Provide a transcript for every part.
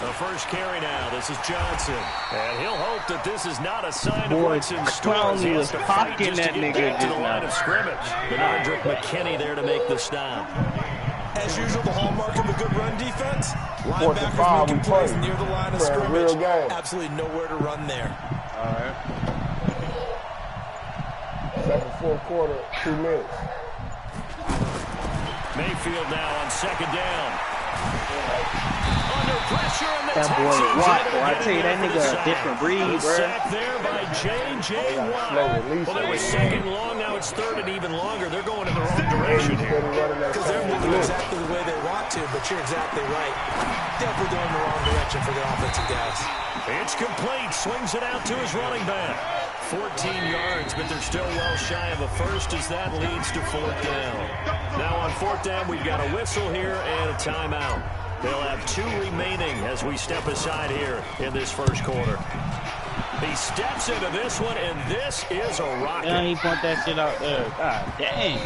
The first carry now. This is Johnson. And he'll hope that this is not a sign of what's in store. He has to fight just to get back to the line of scrimmage. Benardrick McKinney there to make the stop. As usual, the hallmark of a good run defense. Linebackers making plays near the line of scrimmage. Absolutely nowhere to run there. All right. Second, fourth quarter, 2 minutes. Mayfield now on second down. Under pressure, and the that boy Watt, boy, I tell you, that nigga a different breed, bro. Sacked there by J.J. Watt. Well, they were second long, now it's third and even longer. They're going in the wrong direction here. Because they're moving exactly the way they want to, but you're exactly right. Definitely going in the wrong direction for the offensive guys. It's complete. Swings it out to his running back. 14 yards, but they're still well shy of a first as that leads to fourth down. Now on fourth down, we've got a whistle here and a timeout. They'll have 2 remaining as we step aside here in this first quarter. He steps into this one, and this is a rocket. Yeah, he pumped that shit out there. God dang.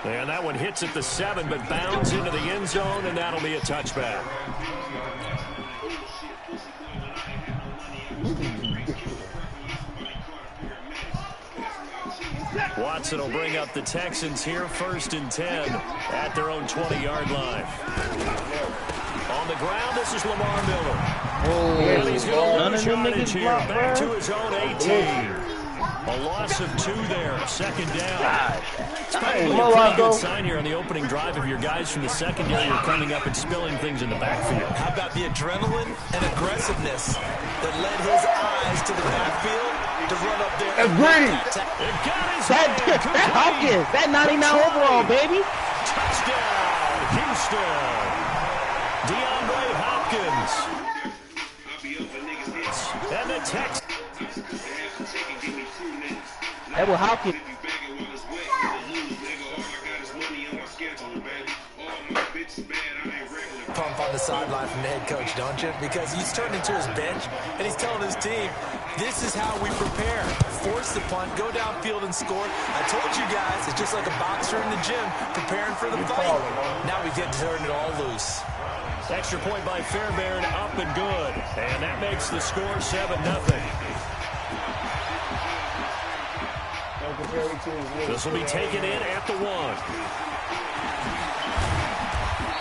And that one hits at the 7, but bounds into the end zone, and that'll be a touchback. Watson will bring up the Texans here, 1st and 10 at their own 20-yard line. On the ground, this is Lamar Miller. And he's going to lose yardage here, back to his own 18. A loss of 2 there, second down. It's probably a pretty good sign here on the opening drive of your guys from the secondary are coming up and spilling things in the backfield. How about the adrenaline and aggressiveness that led his eyes to the backfield to run up there? Agreed. That Hopkins, that 99 overall, baby. Touchdown, Houston. DeAndre Hopkins. And the Texans. That was Hopkins. Pump on the sideline from the head coach, don't you? Because he's turned into his bench, and he's telling his team, this is how we prepare. Force the punt, go downfield and score. I told you guys, it's just like a boxer in the gym preparing for the fight. Now we get to turn it all loose. Extra point by Fairbairn, up and good. And that makes the score 7-0. This will be taken in at the 1.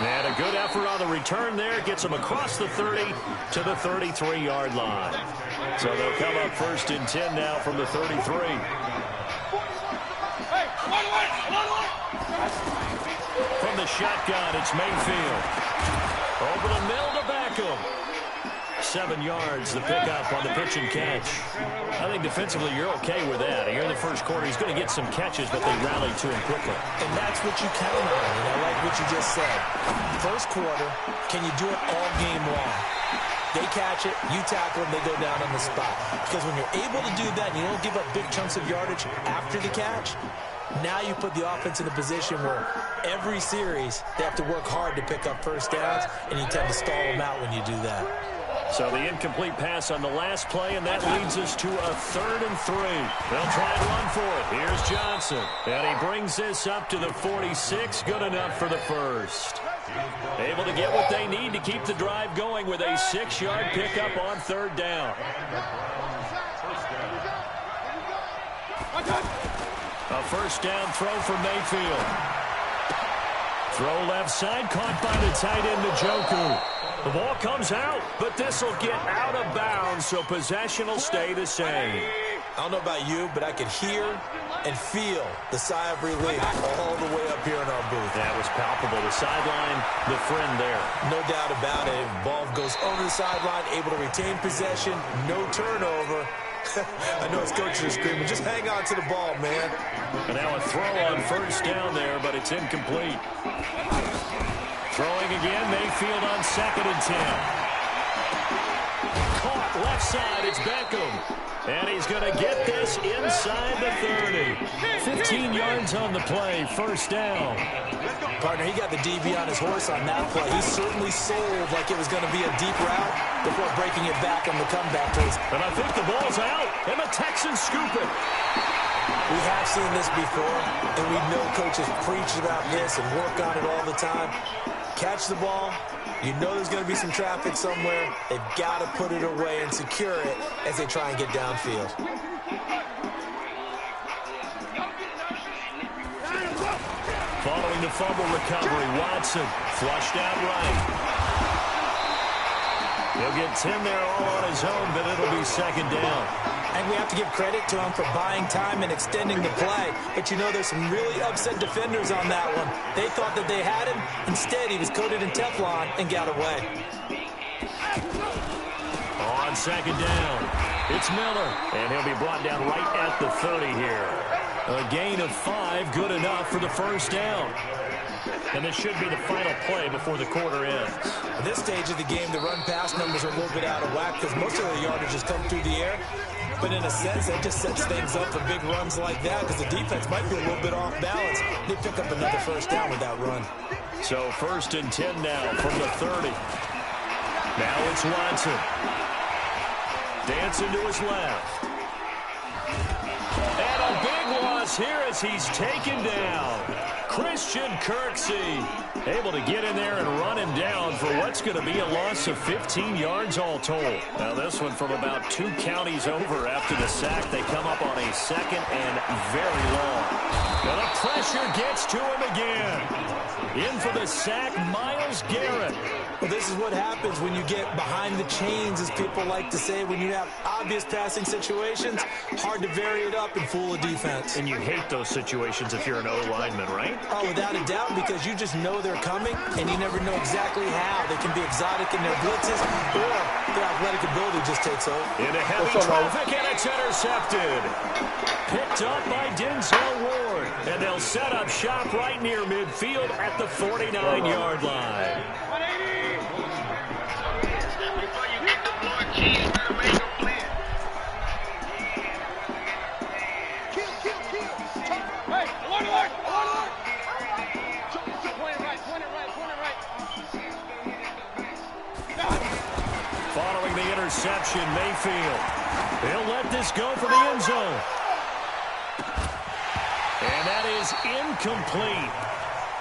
And a good effort on the return there. Gets them across the 30 to the 33-yard line. So they'll come up 1st and 10 now from the 33. From the shotgun, it's Mayfield. Over the middle to Beckham. 7 yards, the pickup on the pitch and catch. I think defensively you're okay with that. Here in the first quarter, he's going to get some catches, but they rallied to him quickly. And that's what you count on, and I like what you just said. First quarter, can you do it all game long? They catch it, you tackle them, they go down on the spot. Because when you're able to do that and you don't give up big chunks of yardage after the catch, now you put the offense in a position where every series they have to work hard to pick up first downs, and you tend to stall them out when you do that. So the incomplete pass on the last play, and that leads us to a 3rd and 3. They'll try and run for it. Here's Johnson. And he brings this up to the 46. Good enough for the first. Able to get what they need to keep the drive going with a 6-yard pickup on 3rd down. A first down throw for Mayfield. Throw left side, caught by the tight end, Njoku. The ball comes out, but this will get out of bounds, so possession will stay the same. I don't know about you, but I could hear and feel the sigh of relief all the way up here in our booth. That was palpable. The sideline, the friend there. No doubt about it. Ball goes over the sideline, able to retain possession, no turnover. I know his coaches are screaming, just hang on to the ball, man. And now a throw on first down there, but it's incomplete. Throwing again, Mayfield on 2nd and 10. Caught left side, it's Beckham. And he's going to get this inside the 30. 15 yards on the play, first down. Partner, he got the DB on his horse on that play. He certainly sold like it was going to be a deep route. before breaking it back on the comeback towards. And I think the ball's out, and the Texans scoop it. We have seen this before, and we know coaches preach about this and work on it all the time. Catch the ball. You know there's going to be some traffic somewhere. They've got to put it away and secure it as they try and get downfield. Following the fumble recovery, Watson flushed out right. He'll get 10 there all on his own, but it'll be second down. And we have to give credit to him for buying time and extending the play. But you know there's some really upset defenders on that one. They thought that they had him. Instead, he was coated in Teflon and got away. On second down, it's Miller. And he'll be brought down right at the 30 here. A gain of 5, good enough for the first down. And this should be the final play before the quarter ends. At this stage of the game, the run-pass numbers are a little bit out of whack because most of the yardage has come through the air. But in a sense, that just sets things up for big runs like that because the defense might be a little bit off balance. They pick up another first down with that run. So first and 10 now from the 30. Now it's Watson. Dancing to his left. And a big loss here as he's taken down. Christian Kirksey able to get in there and run him down for what's going to be a loss of 15 yards all told. Now this one from about 2 counties over after the sack. They come up on a second and very long. Now the pressure gets to him again. In for the sack, Myles Garrett. Well, this is what happens when you get behind the chains, as people like to say. When you have obvious passing situations, hard to vary it up and fool a defense. And you hate those situations if you're an O-lineman, right? Oh, without a doubt, because you just know they're coming, and you never know exactly how. They can be exotic in their blitzes, or their athletic ability just takes over. Into heavy traffic, and it's intercepted. Picked up by Denzel Ward. And they'll set up shop right near midfield at the 49-yard line. Following the interception, Mayfield. He'll let this go for the end zone. And that is incomplete.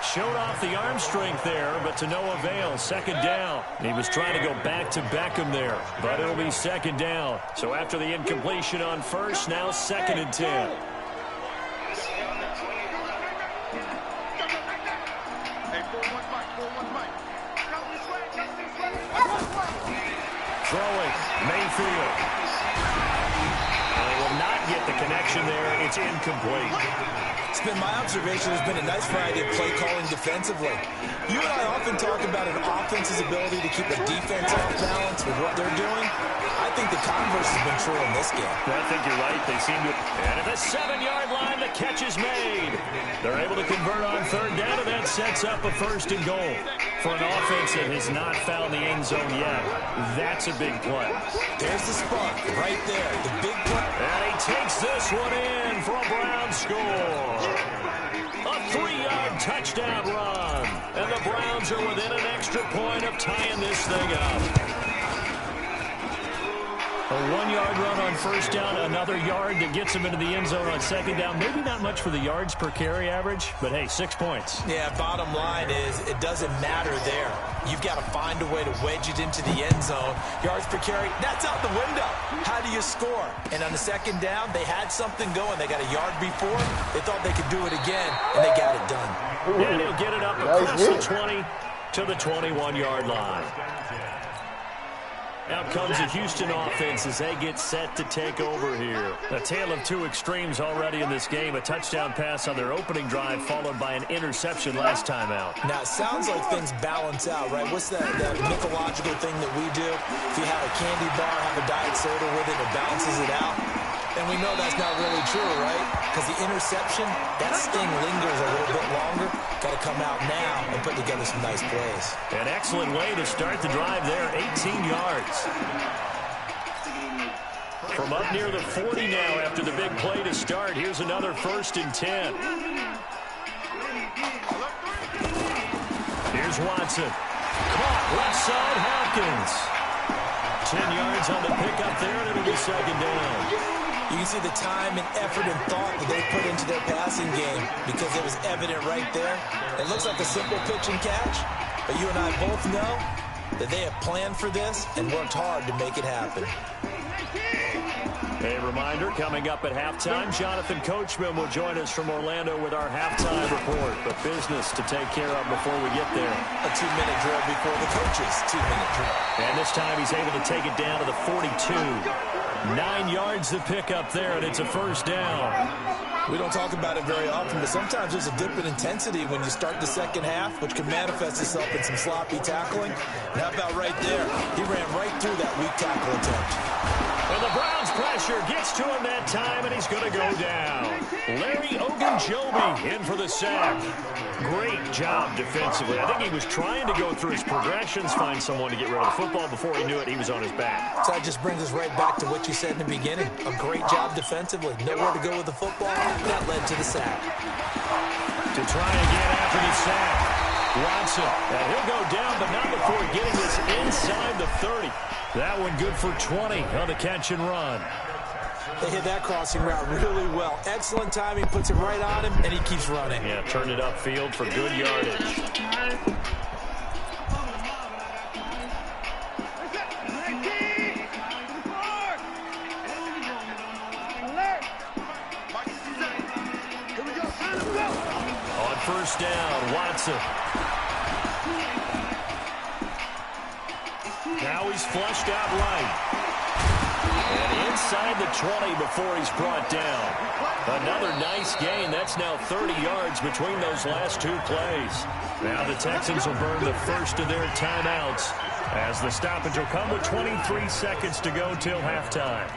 Showed off the arm strength there, but to no avail. Second down. He was trying to go back to Beckham there, but it'll be second down. So after the incompletion on first, now second and 10. Throwing, Mayfield. And they will not get the connection there. It's incomplete. It's been my observation there's been a nice variety of play calling defensively. You and I often talk about an offense's ability to keep a defense off balance with what they're doing. I think the converse has been true in this game. I think you're right. They seem to. And at the 7-yard line, the catch is made. They're able to convert on third down, and that sets up a first and goal. For an offense that has not found the end zone yet, that's a big play. There's the spark right there. The big play. And he takes this one in for a Brown score. A 3-yard touchdown run. And the Browns are within an extra point of tying this thing up. A 1-yard run on first down, another yard that gets him into the end zone on second down. Maybe not much for the yards per carry average, but hey, 6 points. Yeah, bottom line is it doesn't matter there. You've got to find a way to wedge it into the end zone. Yards per carry, that's out the window. How do you score? And on the second down, they had something going. They got a yard before. They thought they could do it again, and they got it done. And he'll get it up across the 20 to the 21-yard line. Out comes the Houston offense as they get set to take over here. A tale of two extremes already in this game. A touchdown pass on their opening drive followed by an interception last time out. Now, it sounds like things balance out, right? What's that mythological thing that we do? If you have a candy bar, have a diet soda with it, it balances it out. And we know that's not really true, right? Because the interception, that sting lingers a little bit longer. Got to come out now and put together some nice plays. An excellent way to start the drive there, 18 yards. From up near the 40 now after the big play to start, here's another first and 10. Here's Watson. Caught left side, Hopkins. 10 yards on the pickup there, and it'll be second down. You can see the time and effort and thought that they put into their passing game because it was evident right there. It looks like a simple pitch and catch, but you and I both know that they have planned for this and worked hard to make it happen. A reminder, coming up at halftime, Jonathan Coachman will join us from Orlando with our halftime report. But business to take care of before we get there. A 2-minute drill before the coach's 2-minute drill. And this time he's able to take it down to the 42. 9 yards to pick up there, and it's a first down. We don't talk about it very often, but sometimes there's a dip in intensity when you start the second half, which can manifest itself in some sloppy tackling. And how about right there? He ran right through that weak tackle attempt. And the Browns' pressure gets to him that time, and he's going to go down. Larry Ogunjobi in for the sack. Great job defensively. I think he was trying to go through his progressions, find someone to get rid of the football. Before he knew it, he was on his back. So that just brings us right back to what you said in the beginning. A great job defensively. Nowhere to go with the football. That led to the sack. To try again after the sack. Watson. And he'll go down, but not before getting this inside the 30. That one good for 20 on the catch and run. They hit that crossing route really well. Excellent timing, puts it right on him, and he keeps running. Yeah, turned it upfield for good yardage. On first down, Watson. Now he's flushed out right. And inside the 20 before he's brought down. Another nice gain. That's now 30 yards between those last two plays. Now the Texans will burn the first of their timeouts as the stoppage will come with 23 seconds to go till halftime.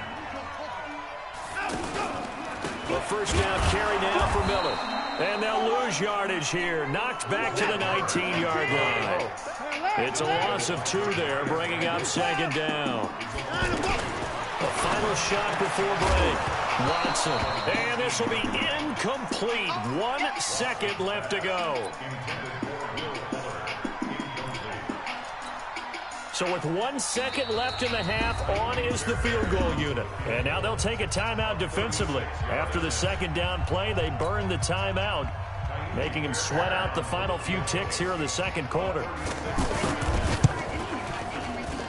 The first down carry now for Miller. And they'll lose yardage here. Knocked back to the 19-yard line. It's a loss of 2 there, bringing up second down. The final shot before break. Watson. And this will be incomplete. 1 second left to go. So with 1 second left in the half, on is the field goal unit. And now they'll take a timeout defensively. After the second down play, they burn the timeout, making him sweat out the final few ticks here in the second quarter.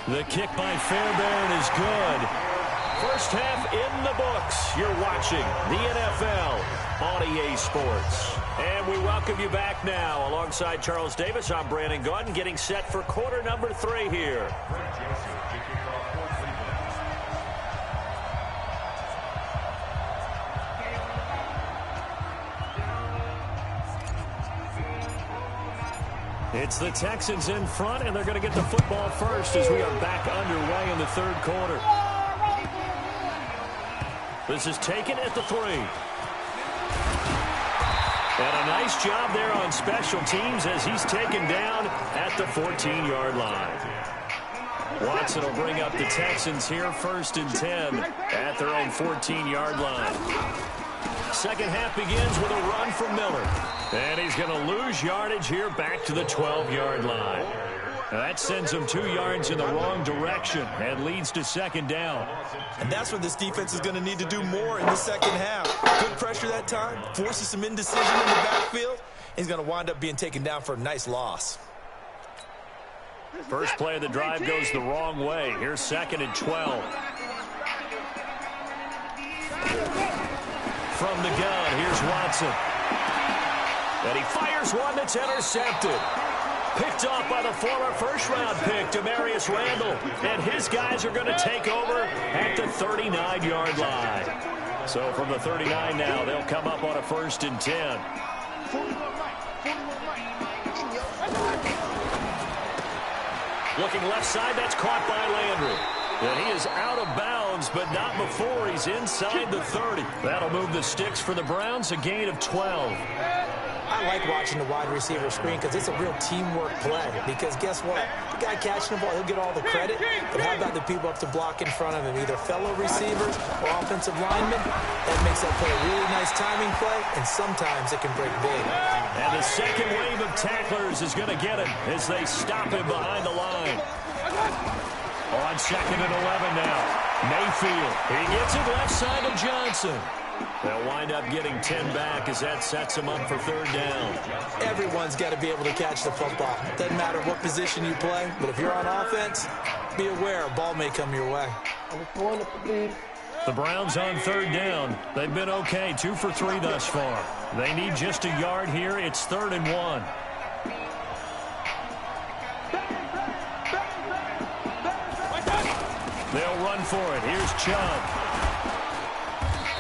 The kick by Fairbairn is good. First half in the books. You're watching the NFL on EA Sports. And we welcome you back now. Alongside Charles Davis, I'm Brandon Gaudin, getting set for quarter number 3 here. It's the Texans in front, and they're going to get the football first as we are back underway in the third quarter. This is taken at the 3. And a nice job there on special teams as he's taken down at the 14-yard line. Watson will bring up the Texans here first and 10 at their own 14-yard line. Second half begins with a run from Miller. And he's going to lose yardage here back to the 12-yard line. That sends him 2 yards in the wrong direction and leads to second down. And that's what this defense is going to need to do more in the second half. Good pressure that time, forces some indecision in the backfield. He's going to wind up being taken down for a nice loss. First play of the drive goes the wrong way. Here's second and 12. From the gun, here's Watson. And he fires one that's intercepted. Picked off by the former first-round pick, Demarius Randall. And his guys are going to take over at the 39-yard line. So from the 39 now, they'll come up on a first and 10. Looking left side, that's caught by Landry. And he is out of bounds, but not before he's inside the 30. That'll move the sticks for the Browns, a gain of 12. I like watching the wide receiver screen because it's a real teamwork play. Because guess what? The guy catching the ball, he'll get all the credit. But how about the people up to block in front of him, either fellow receivers or offensive linemen? That makes that play a really nice timing play, and sometimes it can break big. And the second wave of tacklers is going to get him as they stop him behind the line. On 2nd and 11 now. Mayfield. He gets it left side of Johnson. They'll wind up getting 10 back as that sets them up for 3rd down. Everyone's got to be able to catch the football. Doesn't matter what position you play, but if you're on offense, be aware a ball may come your way. The Browns on 3rd down. They've been okay, 2 for 3 thus far. They need just a yard here. It's 3rd and 1. They'll run for it. Here's Chubb.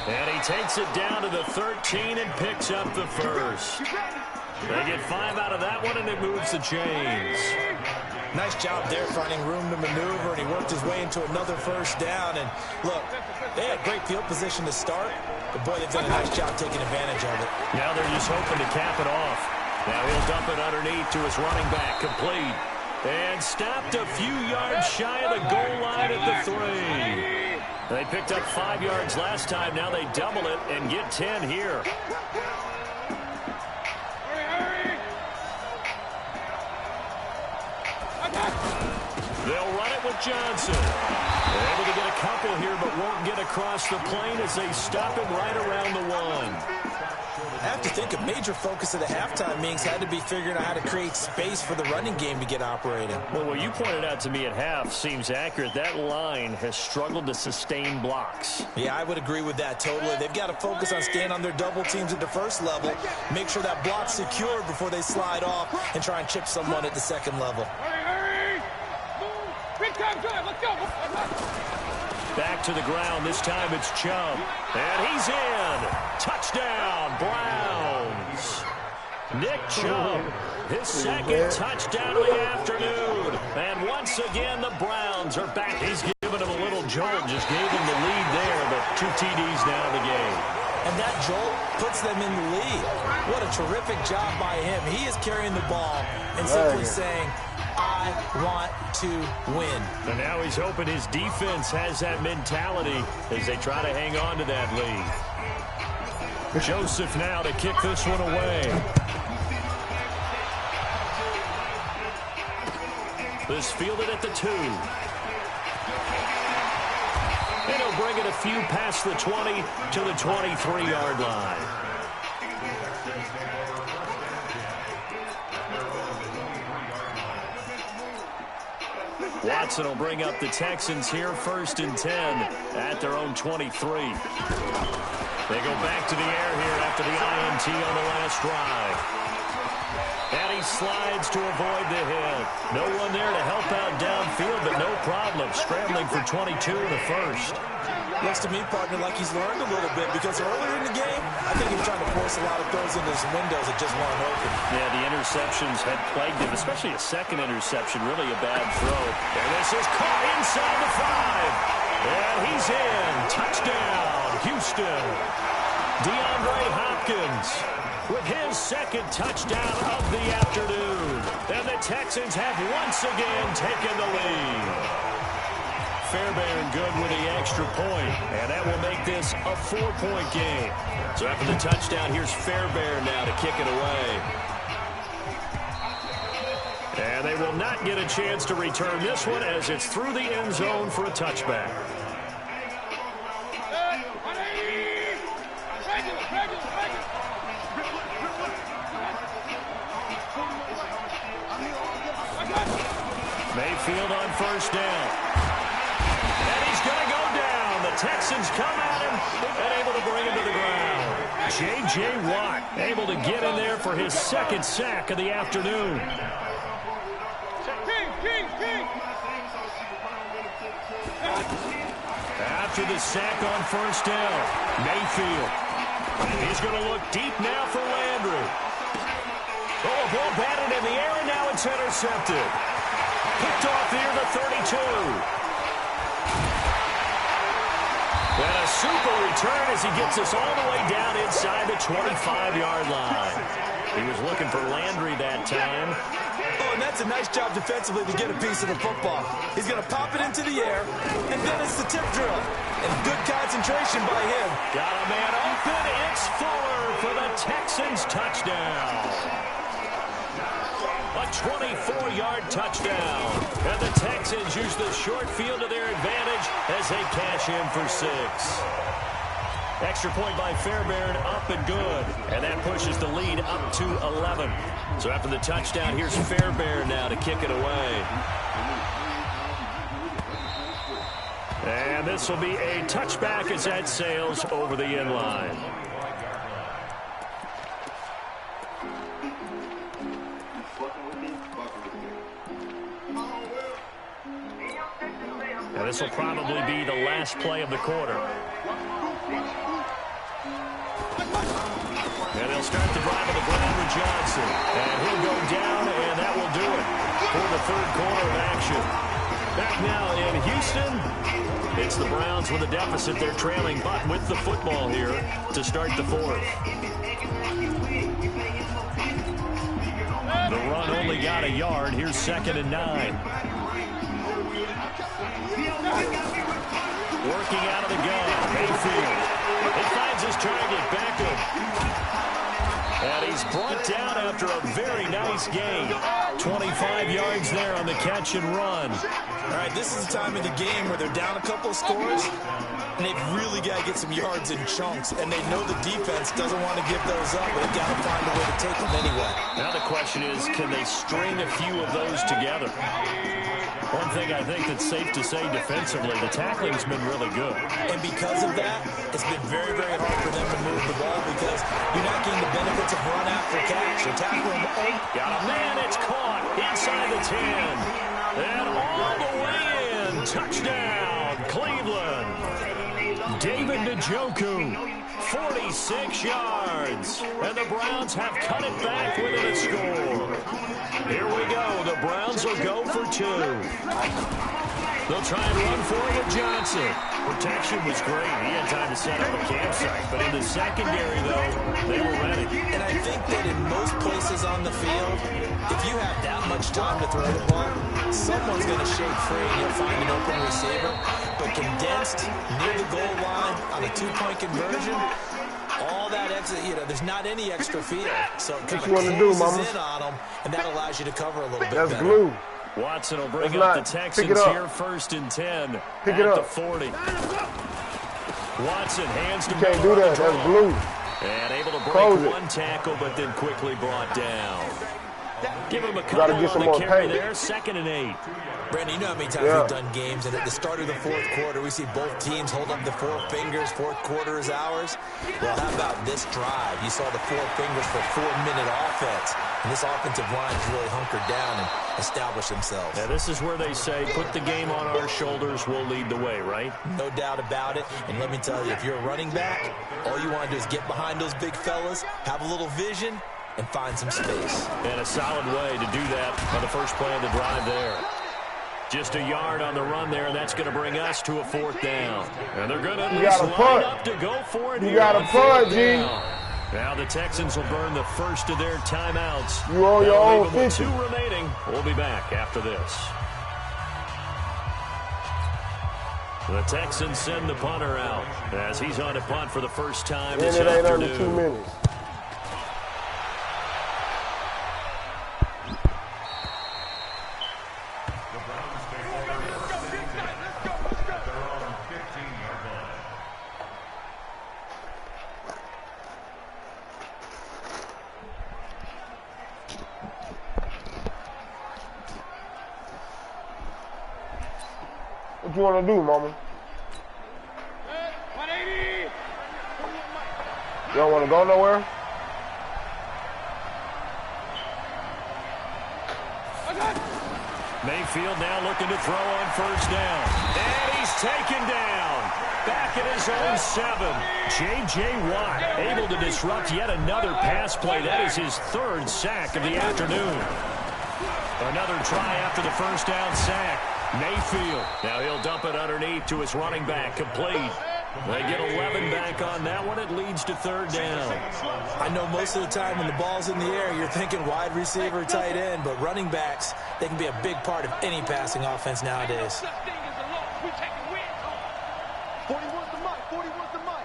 And he takes it down to the 13 and picks up the first. They get 5 out of that one, and it moves the chains. Nice job there finding room to maneuver, and he worked his way into another 1st down. And look, they had great field position to start, but boy, they've done a nice job taking advantage of it. Now they're just hoping to cap it off. Now he'll dump it underneath to his running back, complete. And stopped a few yards shy of the goal line at the 3. They picked up 5 yards last time. Now they double it and get 10 here. They'll run it with Johnson. They're able to get a couple here, but won't get across the plane as they stop him right around the 1. I have to think a major focus of the halftime meetings had to be figuring out how to create space for the running game to get operating. Well, what you pointed out to me at half seems accurate. That line has struggled to sustain blocks. Yeah, I would agree with that totally. They've got to focus on staying on their double teams at the 1st level, make sure that block's secured before they slide off and try and chip someone at the 2nd level. Back to the ground. This time it's Chubb. And he's in. Touchdown, Browns. Nick Chubb, his 2nd touchdown of the afternoon. And once again, the Browns are back. He's giving him a little jolt. Just gave him the lead there, but 2 TDs now in the game. And that jolt puts them in the lead. What a terrific job by him. He is carrying the ball and simply saying, I want to win. And now he's hoping his defense has that mentality as they try to hang on to that lead. Joseph now to kick this one away. This fielded at the 2. And he'll bring it a few past the 20 to the 23-yard line. Watson will bring up the Texans here 1st and 10 at their own 23. They go back to the air here after the INT on the last drive. And he slides to avoid the hit. No one there to help out downfield, but no problem. Scrambling for 22 in the 1st. Looks to me, partner, like he's learned a little bit because earlier in the game, I think he was trying to force a lot of throws into his windows that just weren't open. Yeah, the interceptions had plagued him, especially a 2nd interception, really a bad throw. And this is caught inside the 5. And he's in. Touchdown, Houston. DeAndre Hopkins with his 2nd touchdown of the afternoon. And the Texans have once again taken the lead. Fairbairn good with the extra point, and that will make this a 4-point game. So after the touchdown, here's Fairbairn now to kick it away. And they will not get a chance to return this one as it's through the end zone for a touchback. Mayfield on 1st down. And he's going to go down. The Texans come at him and able to bring him to the ground. J.J. Watt able to get in there for his 2nd sack of the afternoon. After the sack on 1st down, Mayfield. He's going to look deep now for Landry. Oh, a ball batted in the air, and now it's intercepted. Picked off near the 32. And a super return as he gets us all the way down inside the 25-yard line. He was looking for Landry that time. Oh, and that's a nice job defensively to get a piece of the football. He's going to pop it into the air, and then it's the tip drill. And good concentration by him. Got a man open. It's Fuller for the Texans touchdown. A 24-yard touchdown. And the Texans use the short field to their advantage as they cash in for 6. Extra point by Fairbairn, up and good. And that pushes the lead up to 11. So after the touchdown, here's Fairbairn now to kick it away. And this will be a touchback as that sails over the end line. And this will probably be the last play of the quarter. And they'll start the drive on the ground with Johnson. And he'll go down, and that will do it for the third quarter of action. Back now in Houston, it's the Browns with a deficit. They're trailing, but with the football here to start the fourth. The run only got a yard. Here's 2nd and 9. Working out of the gun, Mayfield. He finds his target, Beckham. And he's brought down after a very nice game. 25 yards there on the catch and run. All right, this is the time of the game where they're down a couple of scores, and they've really got to get some yards in chunks, and they know the defense doesn't want to give those up, but they've got to find a way to take them anyway. Now the question is, can they string a few of those together? One thing I think that's safe to say defensively, the tackling's been really good. And because of that, it's been very, very hard for them to move the ball because you're not getting the benefits of run after catch. You're tackling the 8. Got a man, it's caught inside the 10. And all the way in. Touchdown, Cleveland. David Njoku, 46 yards. And the Browns have cut it back within a score. Here we go. The Browns will go for 2. They'll try and run for it with Johnson. Protection was great. He had time to set up a campsite. But in the secondary, though, they were ready. And I think that in most places on the field, if you have that much time to throw the ball, someone's going to shake free and you'll find an open receiver. But condensed, near the goal line, on a 2-point conversion, all that extra, there's not any extra field. So it kind of closes in on them, and that allows you to cover a little bit better. That's glue. Watson will bring up the Texans here, 1st and 10 Pick at it up. the 40. Watson hands to You can't do that. That's glue. And able to break one tackle, but then quickly brought down. Give him a couple on the carry there, 2nd and 8. Brandon, you know how many times we've done games, and at the start of the fourth quarter, we see both teams hold up the 4 fingers. Fourth quarter is ours. Well, how about this drive? You saw the 4 fingers for 4-minute offense, and this offensive line has really hunkered down and established themselves. Now, this is where they say, put the game on our shoulders, we'll lead the way, right? No doubt about it, and let me tell you, if you're a running back, all you want to do is get behind those big fellas, have a little vision, and find some space. And a solid way to do that on the first play of the drive there. Just a yard on the run there, and that's going to bring us to a 4th down. And they're going to line up to go for it. You got to punt, G. Now the Texans will burn the first of their timeouts. You own your own 50. 2 remaining. We'll be back after this. The Texans send the punter out as he's on to punt for the first time this afternoon. And it ain't under 2 minutes. What you want to do, mama? 180. You don't want to go nowhere? Mayfield now looking to throw on first down. And he's taken down. Back at his own 7. J.J. Watt able to disrupt yet another pass play. That is his 3rd sack of the afternoon. Another try after the first down sack. Mayfield. Now he'll dump it underneath to his running back. Complete. They get 11 back on that one. It leads to 3rd down. I know most of the time when the ball's in the air, you're thinking wide receiver, tight end, but running backs, they can be a big part of any passing offense nowadays. 41's the mic. 41's the mic.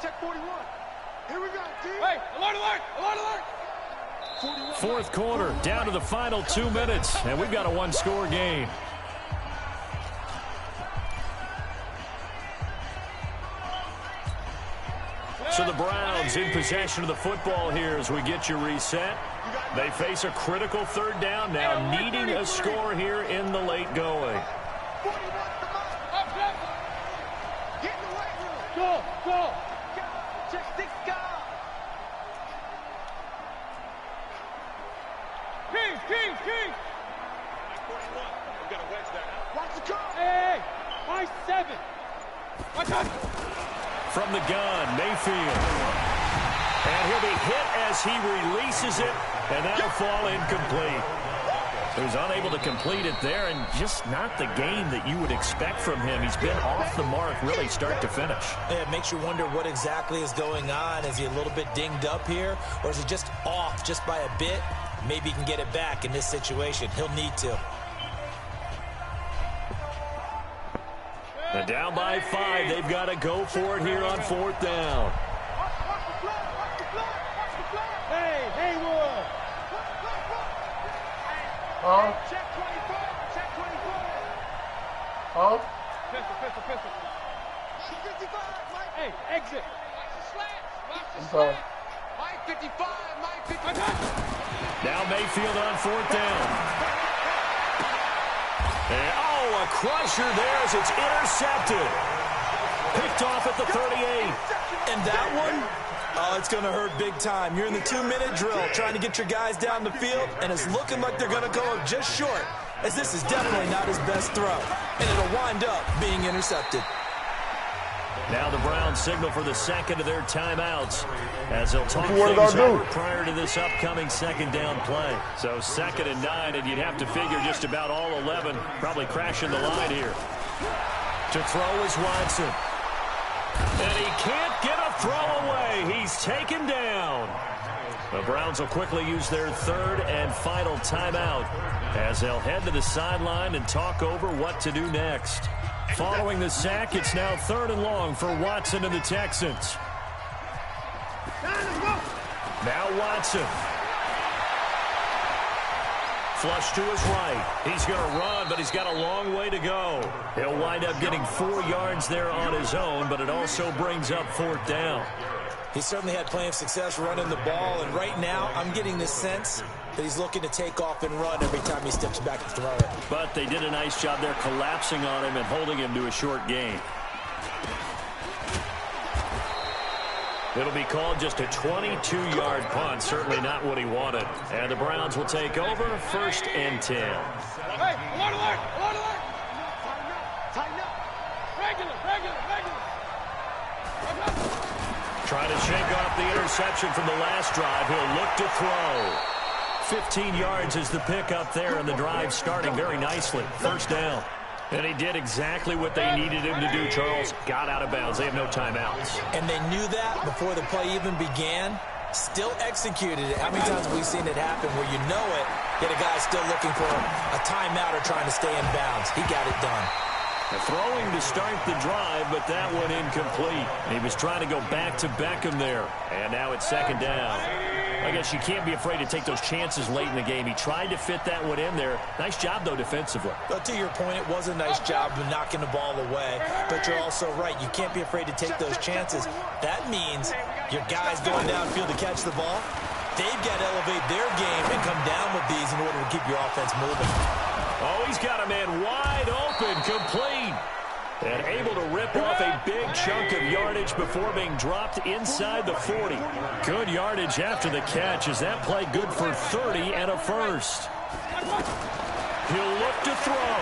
Check 41. Here we go, team. Hey, alert, alert, alert, alert. Fourth quarter, down to the final 2 minutes, and we've got a one-score game. So the Browns in possession of the football here as we get you reset. They face a critical third down now, needing a score here in the late going. Go, go. Check this guy. King. We got to wedge that out. Watch the car. Hey, 5-7. Watch out. From the gun, Mayfield. And he'll be hit as he releases it, and that'll fall incomplete. He was unable to complete it there, and just not the game that you would expect from him. He's been off the mark really start to finish. Yeah, it makes you wonder what exactly is going on. Is he a little bit dinged up here, or is he just off just by a bit? Maybe he can get it back in this situation. He'll need to. And down by 5, they've got to go for it here on fourth down. Hey, Haywood. Huh? Check 24. Check 24. Huh? Pistol. 55, Mike. Hey, exit. Watch the slants. Watch the Okay. slants. Mike 55, Mike 55. Now Mayfield on fourth down. And, a crusher there as it's intercepted. Picked off at the 38. And that one, it's going to hurt big time. You're in the 2-minute drill trying to get your guys down the field, and it's looking like they're going to go up just short, as this is definitely not his best throw. And it'll wind up being intercepted. Now the Browns signal for the second of their timeouts as they'll talk What you wanna things go do? over prior to this upcoming second down play. So 2nd and 9, and you'd have to figure just about all 11 probably crashing the line here. To throw is Watson. And he can't get a throw away. He's taken down. The Browns will quickly use their third and final timeout as they'll head to the sideline and talk over what to do next. Following the sack, it's now 3rd and long for Watson and the Texans. Now Watson. Flush to his right. He's going to run, but he's got a long way to go. He'll wind up getting 4 yards there on his own, but it also brings up 4th down. He certainly had plenty of success running the ball, and right now I'm getting the sense that he's looking to take off and run every time he steps back to throw it. But they did a nice job there collapsing on him and holding him to a short gain. It'll be called just a 22-yard punt, certainly not what he wanted. And the Browns will take over 1st and 10. Hey, alert. Tighten up. Regular. Trying to shake off the interception from the last drive. He'll look to throw. 15 yards is the pickup there, and the drive starting very nicely. 1st down. And he did exactly what they needed him to do, Charles. Got out of bounds. They have no timeouts. And they knew that before the play even began. Still executed it. How many times have we seen it happen where you know it, yet a guy's still looking for a timeout or trying to stay in bounds? He got it done. Throwing to start the drive, but that one incomplete. He was trying to go back to Beckham there. And now it's 2nd down. I guess you can't be afraid to take those chances late in the game. He tried to fit that one in there. Nice job, though, defensively. But to your point, it was a nice job of knocking the ball away. But you're also right. You can't be afraid to take those chances. That means your guys going downfield to catch the ball, they've got to elevate their game and come down with these in order to keep your offense moving. Oh, he's got a man wide open, complete. And able to rip off a big chunk of yardage before being dropped inside the 40. Good yardage after the catch as that play good for 30 and a first. He'll look to throw.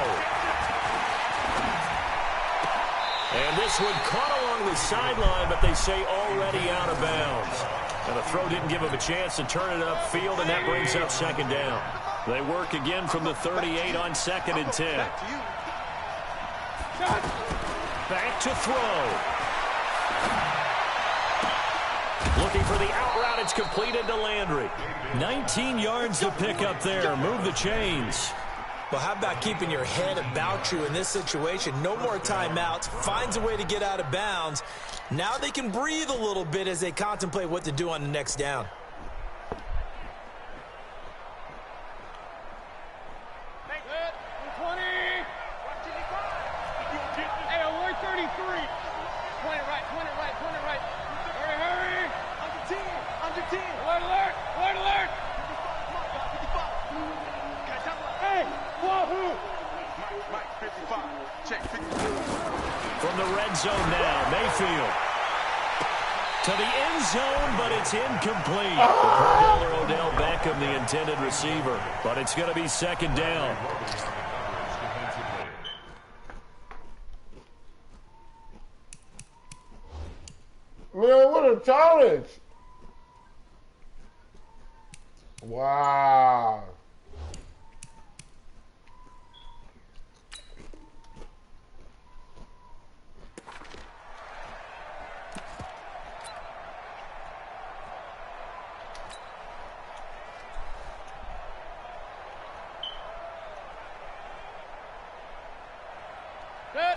And this one caught along the sideline, but they say already out of bounds. And the throw didn't give him a chance to turn it upfield, and that brings up 2nd down. They work again from the 38 on 2nd and 10. Back to throw. Looking for the out route. It's completed to Landry. 19 yards to pick up there. Move the chains. Well, how about keeping your head about you in this situation? No more timeouts. Finds a way to get out of bounds. Now they can breathe a little bit as they contemplate what to do on the next down. end zone now. Mayfield to the end zone, but it's incomplete. The Pro Bowler Odell Beckham, the intended receiver, but it's going to be second down. Man, what a challenge. Wow.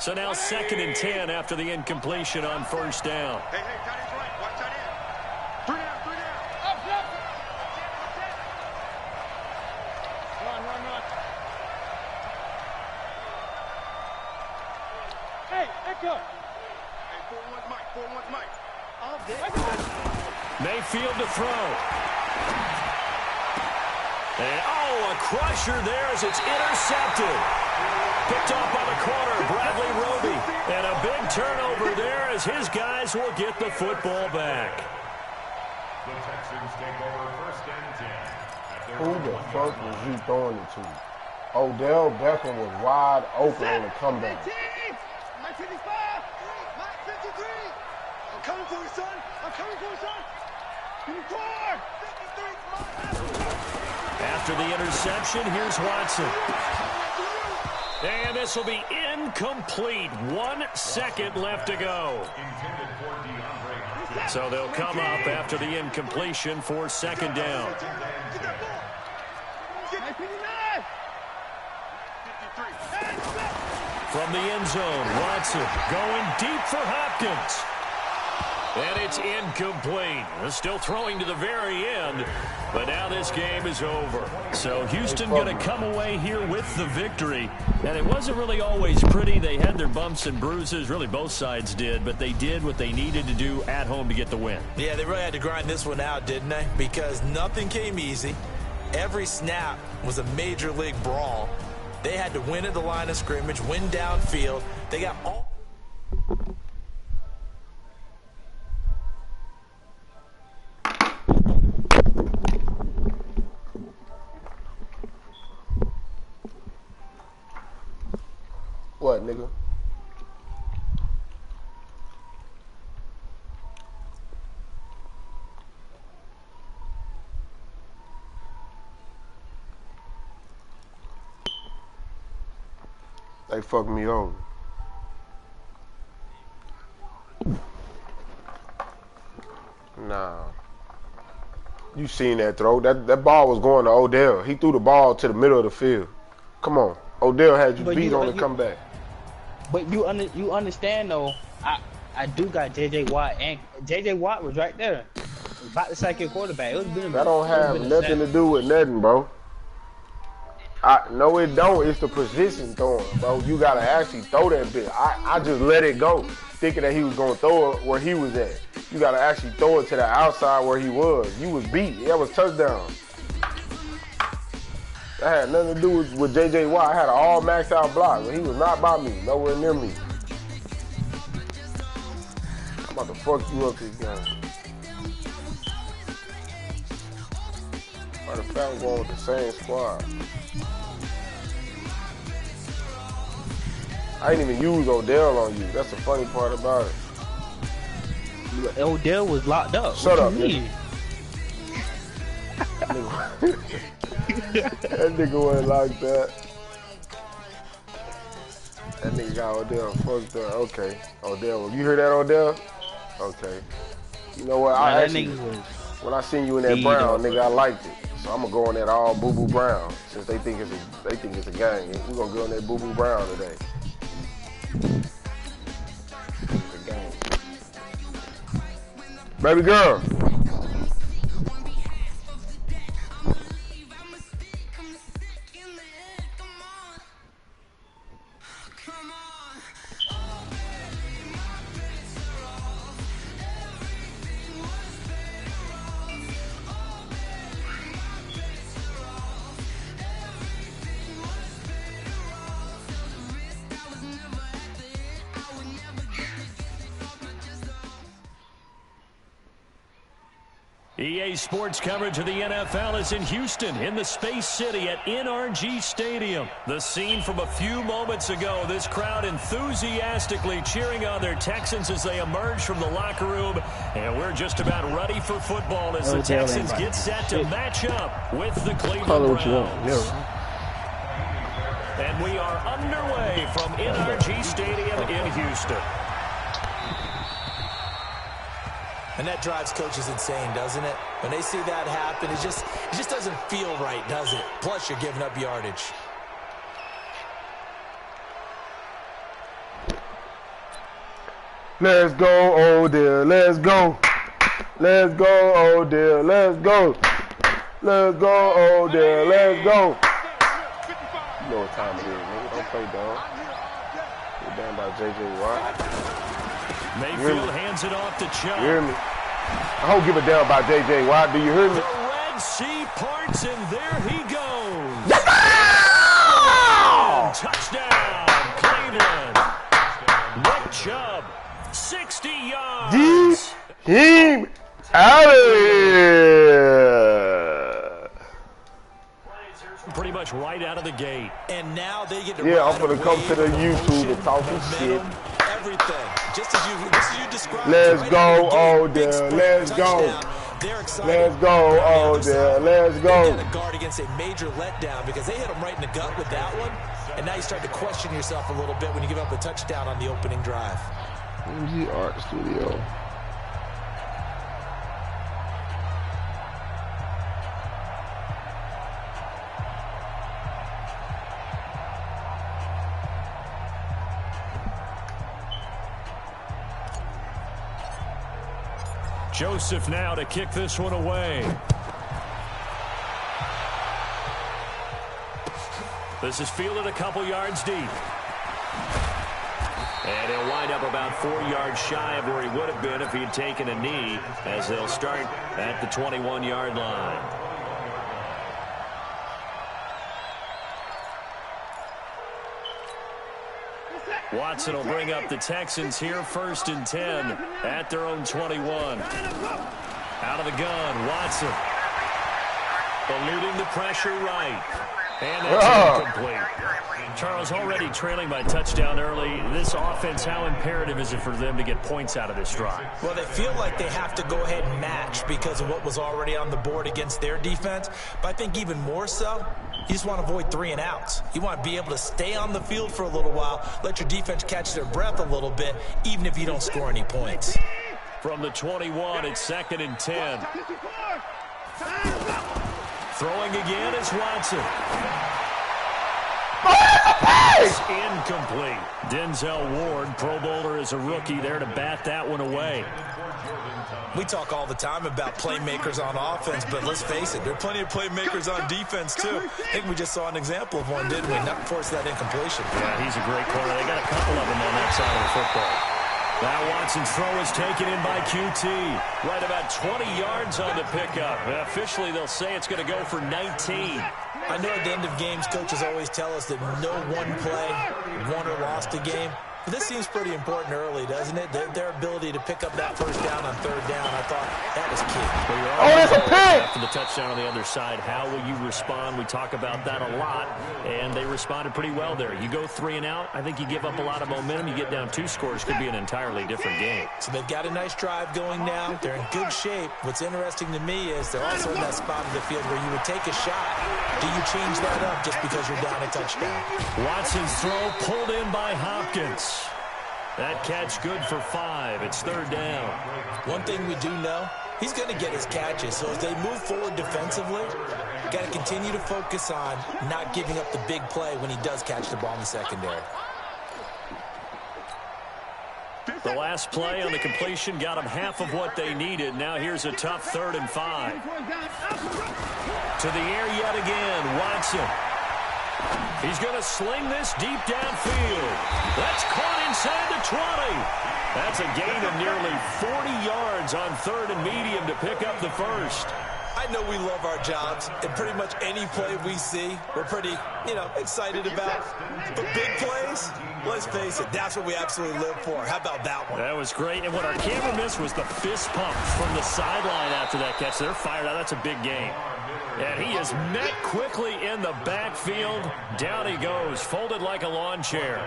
So now 2nd and 10 after the incompletion on first down. Hey, tight end's right. Watch tight end. 3 down. Up. Run. Hey, echo. Hey, 4-1's Mike. All day. Mayfield to throw. And, a crusher there as it's intercepted. Picked off by the corner, Bradley Roby. And a big turnover there as his guys will get the football back. The Texans take over 1st and 10. Who the fuck was you throwing it to? Odell Beckham was wide open on the comeback. Mike 55. Mike 53. I'm coming for you, son. Give me 4. 53. After the interception, here's Watson. And this will be incomplete. 1 second left to go. So they'll come up after the incompletion for second down. From the end zone, Watson going deep for Hopkins. And it's incomplete. They're still throwing to the very end, but now this game is over. So Houston going to come away here with the victory. And it wasn't really always pretty. They had their bumps and bruises. Really, both sides did. But they did what they needed to do at home to get the win. Yeah, they really had to grind this one out, didn't they? Because nothing came easy. Every snap was a major league brawl. They had to win at the line of scrimmage, win downfield. They got all... What, nigga? They fucked me over. Nah. You seen that throw. That ball was going to Odell. He threw the ball to the middle of the field. Come on. Odell had you beat on the comeback. But you understand though, I do got J.J. Watt, and J.J. Watt was right there. About the second quarterback. That don't have nothing to do with nothing, bro. No, it don't. It's the position throwing, bro. You got to actually throw that bit. I just let it go, thinking that he was going to throw it where he was at. You got to actually throw it to the outside where he was. You was beat. That was touchdown. That had nothing to do with J.J. Watt. I had an all maxed out block, but he was not by me, nowhere near me. I'm about to fuck you up this game. Matter of fact, I'm going with the same squad. I ain't even use Odell on you. That's the funny part about it. Odell was locked up. Shut up, nigga. That nigga wasn't like that. That nigga got Odell fucked up. Okay. Odell. You hear that, Odell? Okay. You know what? When I seen you in that brown, nigga, I liked it. So I'm gonna go on that all boo-boo brown. Since they think it's a gang. We're gonna go on that boo-boo brown today. It's a gang. Baby girl. EA Sports coverage of the NFL is in Houston, in the Space City at NRG Stadium. The scene from a few moments ago, this crowd enthusiastically cheering on their Texans as they emerge from the locker room. And we're just about ready for football as the Texans get set to match up with the Cleveland Browns. And we are underway from NRG Stadium in Houston. And that drives coaches insane, doesn't it? When they see that happen, it just doesn't feel right, does it? Plus, you're giving up yardage. Let's go, Odell. Let's go. Let's go, Odell. Let's go. Let's go, Odell. Let's go. You know what time it is, nigga. Don't play dog. You're down by J.J. Watt. Mayfield hands it off to Chubb. You hear me? I don't give a damn about J.J. Watt. Do you hear me? The Red Sea parts, and there he goes. Touchdown, Cleveland. Nick Chubb, 60 yards. Him out of here. Pretty much right out of the gate. And now they get to I'm going to come to the YouTube and talk some shit. Everything. Just as you described. Let's go, Odell. Let's go. Let's go, Odell. Let's go. They got a guard against a major letdown because they hit him right in the gut with that one. And now you start to question yourself a little bit when you give up a touchdown on the opening drive. MG Art Studio. Joseph now to kick this one away. This is fielded a couple yards deep. And he'll wind up about 4 yards shy of where he would have been if he had taken a knee, as they'll start at the 21-yard line. Watson will bring up the Texans here, 1st and 10 at their own 21. Out of the gun, Watson. Eluding the pressure right. And that's incomplete. Charles, already trailing by touchdown early. This offense, how imperative is it for them to get points out of this drive? Well, they feel like they have to go ahead and match because of what was already on the board against their defense. But I think even more so, you just want to avoid 3 and outs. You want to be able to stay on the field for a little while, let your defense catch their breath a little bit, even if you don't score any points. From the 21, it's 2nd and 10. Throwing again is Watson. It's incomplete. Denzel Ward, Pro Bowler as a rookie, there to bat that one away. We talk all the time about playmakers on offense, but let's face it, there are plenty of playmakers on defense, too. I think we just saw an example of one, didn't we? Not force that incompletion. Yeah, he's a great corner. They got a couple of them on that side of the football. Now Watson's throw is taken in by QT. Right about 20 yards on the pickup. Officially, they'll say it's going to go for 19. I know at the end of games, coaches always tell us that no one play won or lost a game. But this seems pretty important early, doesn't it? Their ability to pick up that 1st down on 3rd down, I thought that was key. That's a pick! After the touchdown on the other side, how will you respond? We talk about that a lot, and they responded pretty well there. You go 3 and out, I think you give up a lot of momentum. You get down 2 scores, could be an entirely different game. So they've got a nice drive going now. They're in good shape. What's interesting to me is they're also in that spot of the field where you would take a shot. Do you change that up just because you're down a touchdown? Watson's throw pulled in by Hopkins. That catch good for 5. It's 3rd down. One thing we do know, he's going to get his catches. So as they move forward defensively, got to continue to focus on not giving up the big play when he does catch the ball in the secondary. The last play on the completion got them half of what they needed. Now here's a tough 3rd and 5. To the air yet again, Watson. He's going to sling this deep downfield. That's caught inside the 20. That's a gain of nearly 40 yards on 3rd and medium to pick up the 1st. I I know we love our jobs, and pretty much any play we see, we're pretty, excited about. But big plays, let's face it, that's what we absolutely live for. How about that one? That was great. And what our camera missed was the fist pump from the sideline after that catch. They're fired out. That's a big game. And he is met quickly in the backfield. Down he goes, folded like a lawn chair.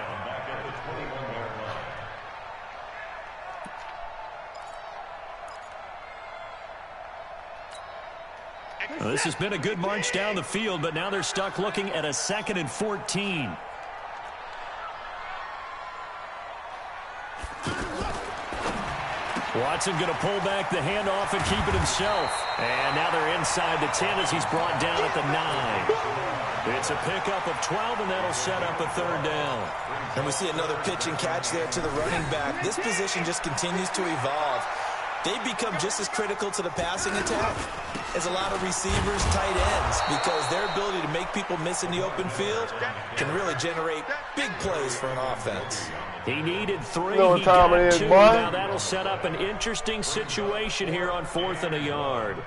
Well, this has been a good march down the field, but now they're stuck looking at a 2nd and 14. Watson going to pull back the handoff and keep it himself. And now they're inside the 10 as he's brought down at the 9. It's a pickup of 12, and that'll set up a 3rd down. And we see another pitch and catch there to the running back. This position just continues to evolve. They become just as critical to the passing attack as a lot of receivers, tight ends, because their ability to make people miss in the open field can really generate big plays for an offense. He needed 3. You know what time it is, boy? Now that'll set up an interesting situation here on 4th and a yard.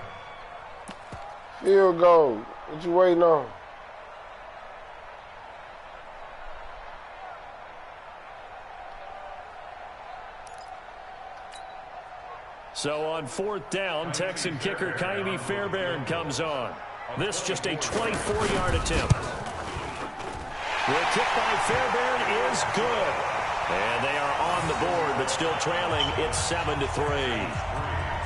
Field goal. What you waiting on? So on 4th down, Texan kicker Kaimi Fairbairn comes on. This just a 24-yard attempt. The kick by Fairbairn is good. And they are on the board, but still trailing. It's 7-3.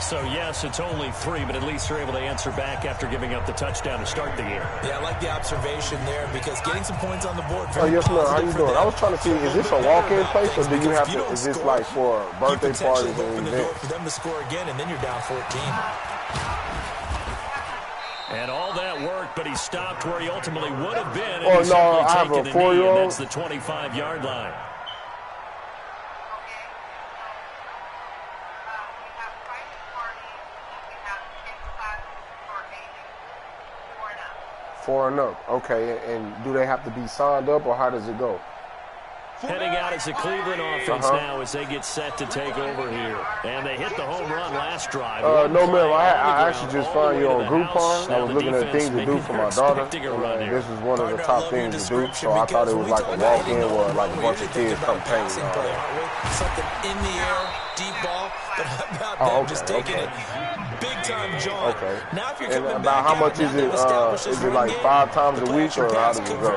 So, yes, it's only 3, but at least they're able to answer back after giving up the touchdown to start the game. Yeah, I like the observation there because getting some points on the board. Oh, yes, ma'am. How you doing? I was trying to see, is this a walk-in place or do you have to, is this like for birthday parties and events? For them to score again, and then you're down 14. And all that work, but he stopped where he ultimately would have been. Oh, no, I have a 4-year-old. That's the 25-yard line. Four and up. Okay, and do they have to be signed up, or how does it go? Heading out as the Cleveland offense now as they get set to take over here. And they hit the home run last drive. No, ma'am. I actually just found you on Groupon. I was looking at things to do for my daughter. And this is one of the top things to do. So I thought it was like a walk-in where like a bunch of kids come playing. Something in the air, deep ball. But how about them just taking it? Big-time jaunt. Okay. Now if you're and coming about back how much is it? Is it like 5 times a week, or how does it go?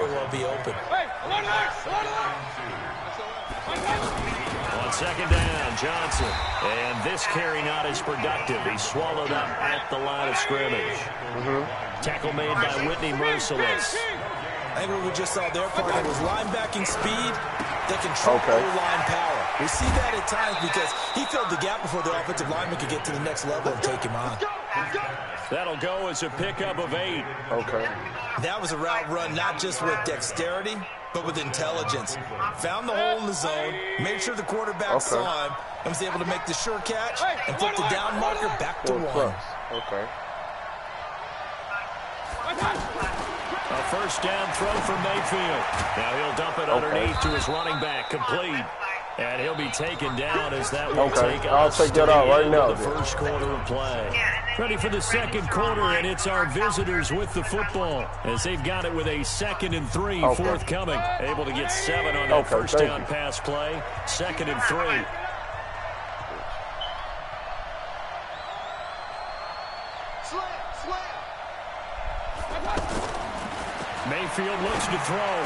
On 2nd down, Johnson. And this carry not as productive. He's swallowed up at the line of scrimmage. Tackle made by Whitney Merciless. I think what we just saw there, partner, was linebacking speed that controlled O-line power. We see that at times because he filled the gap before the offensive lineman could get to the next level and take him on. That'll go as a pickup of 8. Okay. That was a route run not just with dexterity, but with intelligence. Found the hole in the zone, made sure the quarterback saw him, and was able to make the sure catch and flip the down marker back to 1. Okay. A 1st down throw from Mayfield. Now he'll dump it underneath to his running back, complete. And he'll be taken down as that will take I'll take that out right now. The first quarter of play. Ready for the 2nd quarter, and it's our visitors with the football as they've got it with a 2nd and 3 forthcoming. Able to get 7 on that 1st down pass play. 2nd and 3. Mayfield looks to throw.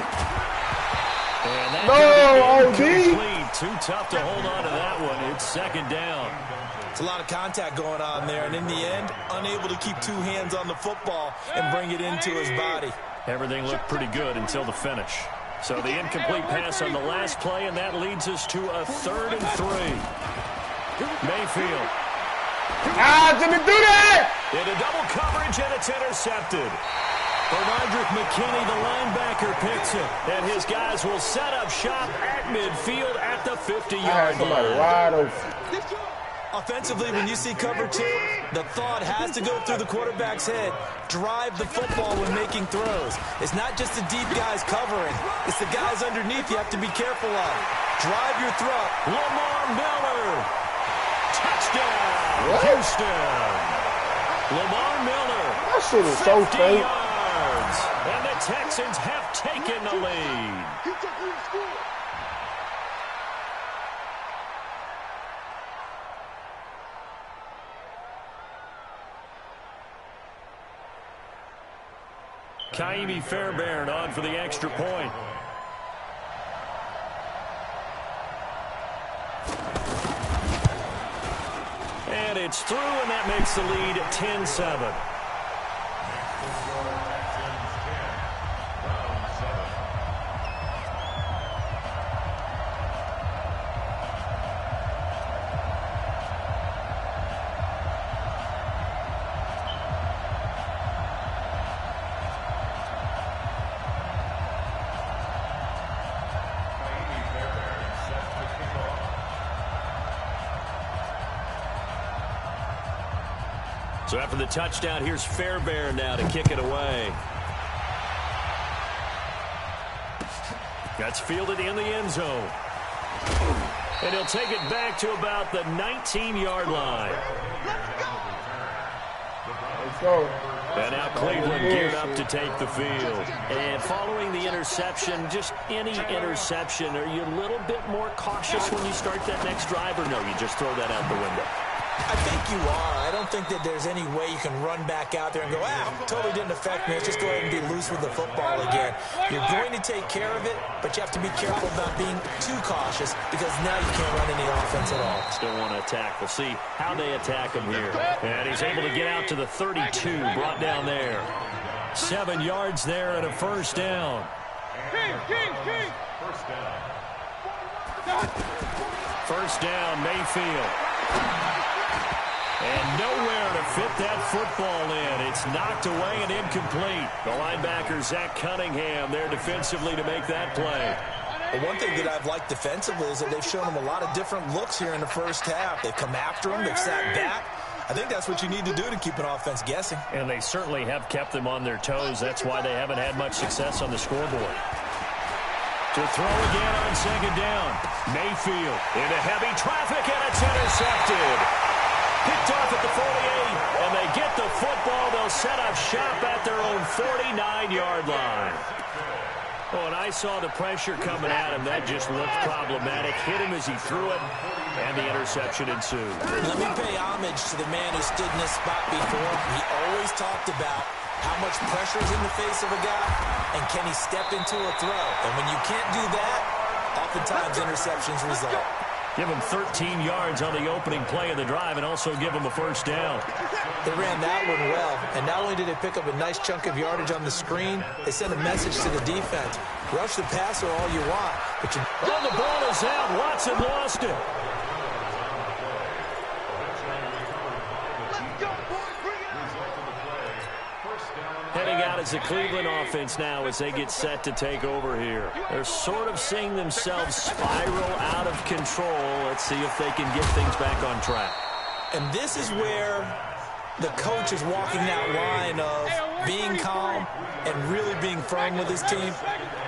And that complete. Too tough to hold on to that one. It's 2nd down. It's a lot of contact going on there, and in the end, unable to keep 2 hands on the football and bring it into his body. Everything looked pretty good until the finish. So the incomplete pass on the last play, and that leads us to a 3rd and 3. Mayfield. Didn't do that! Into double coverage, and it's intercepted. Bernardrick McKinney, the linebacker, picks it. And his guys will set up shop at midfield at the 50-yard line. Wide open. Offensively, when you see cover 2, the thought has to go through the quarterback's head. Drive the football when making throws. It's not just the deep guys covering. It's the guys underneath you have to be careful of. Drive your throw. Lamar Miller. Touchdown, Houston. Lamar Miller. That shit is so 50 fake. yards. And the Texans have taken the lead. Kaimi Fairbairn on for the extra point. And it's through, and that makes the lead 10-7. So after the touchdown, here's Fairbairn now to kick it away. That's fielded in the end zone. And he'll take it back to about the 19-yard line. Let's go. And now Cleveland geared up to take the field. And following the interception, just any interception, are you a little bit more cautious when you start that next drive, or no, you just throw that out the window? I think you are. I don't think that there's any way you can run back out there and go, totally didn't affect me. Let's just go ahead and be loose with the football again. You're going to take care of it, but you have to be careful about being too cautious because now you can't run any offense at all. Still want to attack. We'll see how they attack him here. And he's able to get out to the 32, brought down there. 7 yards there and a first down. First down, Mayfield. And nowhere to fit that football in. It's knocked away and incomplete. The linebacker, Zach Cunningham, there defensively to make that play. Well, one thing that I've liked defensively is that they've shown him a lot of different looks here in the first half. They've come after him. They've sat back. I think that's what you need to do to keep an offense guessing. And they certainly have kept them on their toes. That's why they haven't had much success on the scoreboard. To throw again on second down. Mayfield into heavy traffic, and it's intercepted. Picked off at the 48, and they get the football. They'll set up shop at their own 49-yard line. Oh, and I saw the pressure coming at him. That just looked problematic. Hit him as he threw it, and the interception ensued. Let me pay homage to the man who stood in this spot before. He always talked about how much pressure is in the face of a guy, and can he step into a throw? And when you can't do that, oftentimes interceptions result. Give him 13 yards on the opening play of the drive and also give him a first down. They ran that one well, and not only did they pick up a nice chunk of yardage on the screen, they sent a message to the defense. Rush the passer all you want, but you... Oh, the ball is out. Watson lost it. Heading out as the Cleveland offense now as they get set to take over here. They're sort of seeing themselves spiral out of control. Let's see if they can get things back on track. And this is where the coach is walking that line of being calm and really being firm with his team.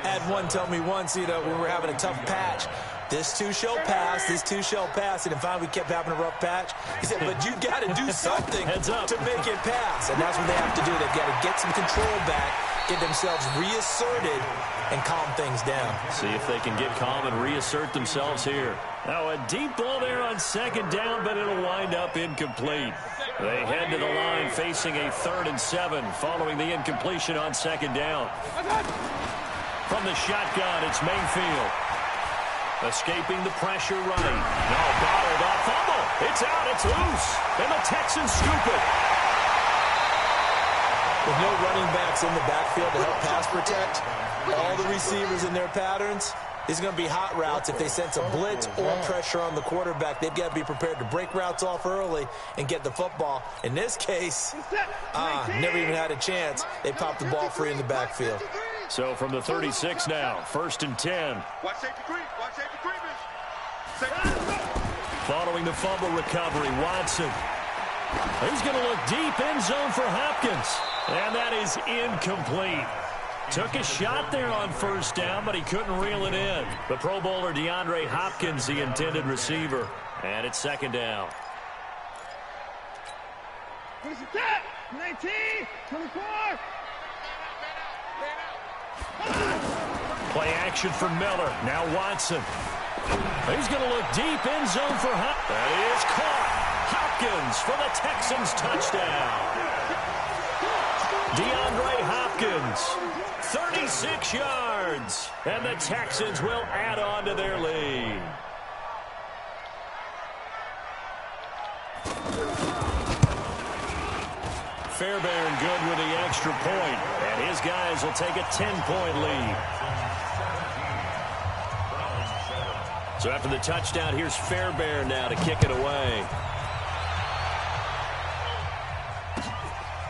I had one tell me once, we were having a tough patch. This too shall pass, this too shall pass. And finally we kept having a rough patch. He said, but you got to do something to make it pass. And that's what they have to do. They've got to get some control back, get themselves reasserted, and calm things down. See if they can get calm and reassert themselves here. Now a deep ball there on second down, but it'll wind up incomplete. They head to the line facing a 3rd and 7 following the incompletion on second down. From the shotgun, it's Mayfield. Escaping the pressure running. No, bottled up. Fumble. It's out. It's loose. And the Texans scoop it. With no running backs in the backfield to help pass protect, all the receivers in their patterns, these are going to be hot routes. If they sense a blitz or pressure on the quarterback, they've got to be prepared to break routes off early and get the football. In this case, never even had a chance. They popped the ball free in the backfield. So from the 36 now, 1st and 10. Watch safety creep. Watch safety creep. Following the fumble recovery, Watson. He's going to look deep end zone for Hopkins. And that is incomplete. Took a shot there on first down, but he couldn't reel it in. The Pro Bowler DeAndre Hopkins, the intended receiver. And it's 2nd down. 19, 24. Play action for Miller. Now Watson. He's going to look deep in zone for Hopkins. That is caught. Hopkins for the Texans touchdown. DeAndre Hopkins, 36 yards. And the Texans will add on to their lead. Fairbairn good with the extra point, and his guys will take a 10-point lead. So after the touchdown, here's Fairbairn now to kick it away.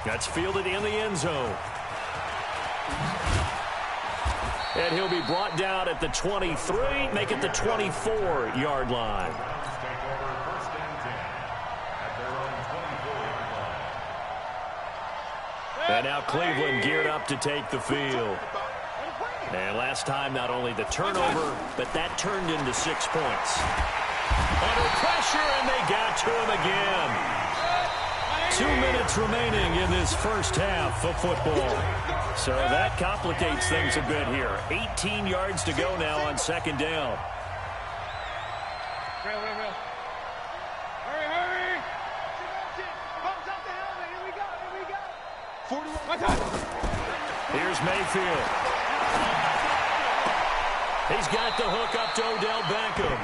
That's fielded in the end zone. And he'll be brought down at the 23, make it the 24-yard line. And now Cleveland geared up to take the field. And last time, not only the turnover, but that turned into 6 points. Under pressure, and they got to him again. 2 minutes remaining in this first half of football. So that complicates things a bit here. 18 yards to go now on second down. Hurry. Bumps up the helmet. Here we go. 41. Here's Mayfield. He's got the hook up to Odell Beckham.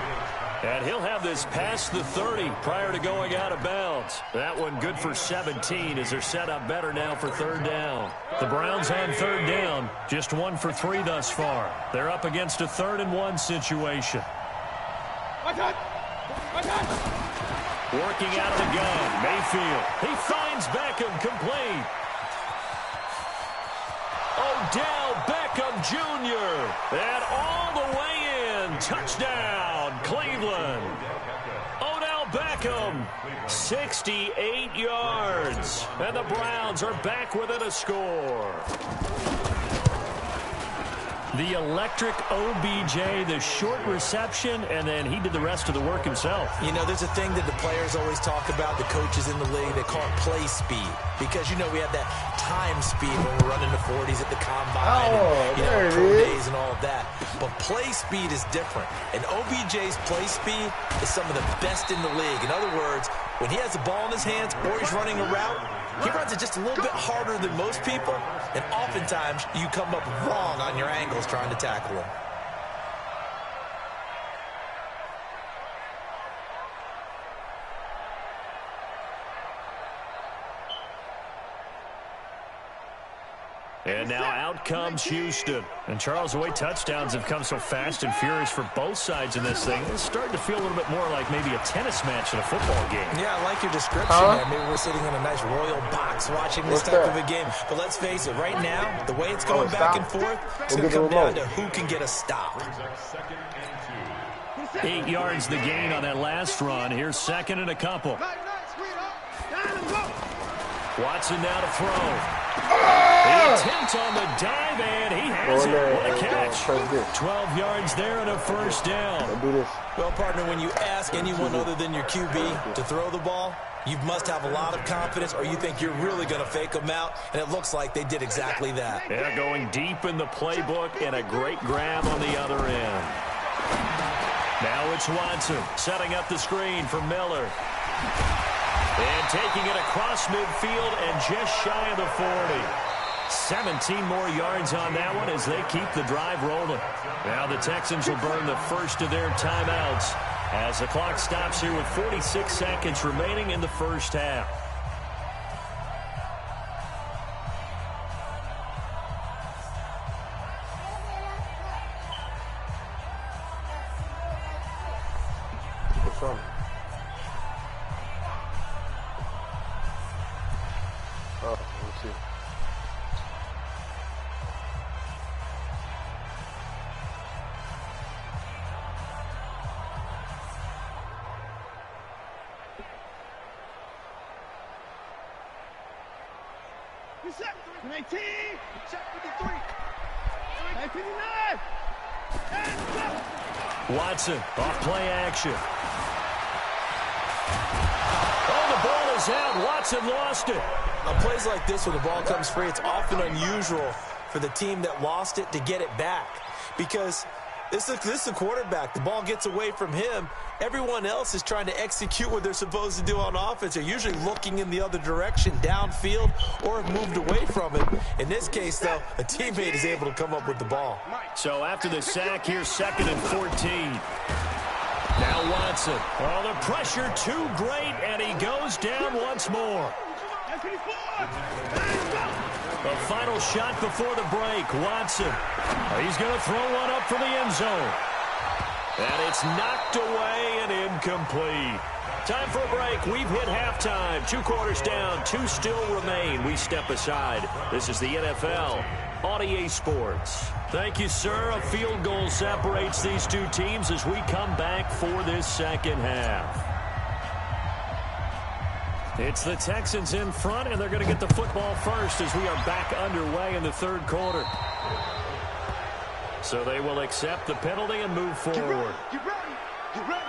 And he'll have this past the 30 prior to going out of bounds. That one good for 17 as they're set up better now for third down. The Browns on third down, just 1 for 3 thus far. They're up against a 3rd and 1 situation. Working out of the gun, Mayfield. He finds Beckham complete. Odell Beckham Jr. And all the way in. Touchdown, Cleveland. Odell Beckham, 68 yards. And the Browns are back within a score. The electric OBJ, the short reception, and then he did the rest of the work himself. You know, there's a thing that the players always talk about, the coaches in the league, they call it play speed. Because, you know, we have that time speed when we're running the 40s at the combine and, pro days and all of that. But play speed is different. And OBJ's play speed is some of the best in the league. In other words, when he has the ball in his hands or he's running a route, he runs it just a little bit harder than most people, and oftentimes you come up wrong on your angles trying to tackle him. And now out comes Houston. And Charles, the way touchdowns have come so fast and furious for both sides in this thing, it's starting to feel a little bit more like maybe a tennis match in a football game. Yeah, I like your description there. Maybe we're sitting in a nice royal box watching this type of a game. But let's face it, right now, the way it's going back and forth, it's going to come down to who can get a stop. 8 yards the gain on that last run. Here's second and a couple. Watson now to throw. The attempt on the dive, and he has it. What a catch. 12 yards there and a first down. Well, partner, when you ask anyone other than your QB to throw the ball, you must have a lot of confidence, or you think you're really going to fake them out, and it looks like they did exactly that. Yeah, going deep in the playbook, and a great grab on the other end. Now it's Watson setting up the screen for Miller. And taking it across midfield and just shy of the 40. 17 more yards on that one as they keep the drive rolling. Now the Texans will burn the first of their timeouts as the clock stops here with 46 seconds remaining in the first half. What's wrong? Oh, let's see. You set 19, set 53, 59. Watson off play action. Oh, the ball is is out. Watson lost it. On plays like this, when the ball comes free, it's often unusual for the team that lost it to get it back. Because this is a quarterback. The ball gets away from him. Everyone else is trying to execute what they're supposed to do on offense. They're usually looking in the other direction, downfield, or have moved away from it. In this case, though, a teammate is able to come up with the ball. So after the sack, here's 2nd and 14. Now Watson. Oh, the pressure too great, and he goes down once more. The final shot before the break. Watson. He's going to throw one up for the end zone. And it's knocked away and incomplete. Time for a break. We've hit halftime. 2 quarters down. 2 still remain. We step aside. This is the NFL on EA Sports. Thank you, sir. A field goal separates these 2 teams as we come back for this second half. It's the Texans in front, and they're going to get the football first as we are back underway in the 3rd quarter. So they will accept the penalty and move forward. Get ready. Get ready.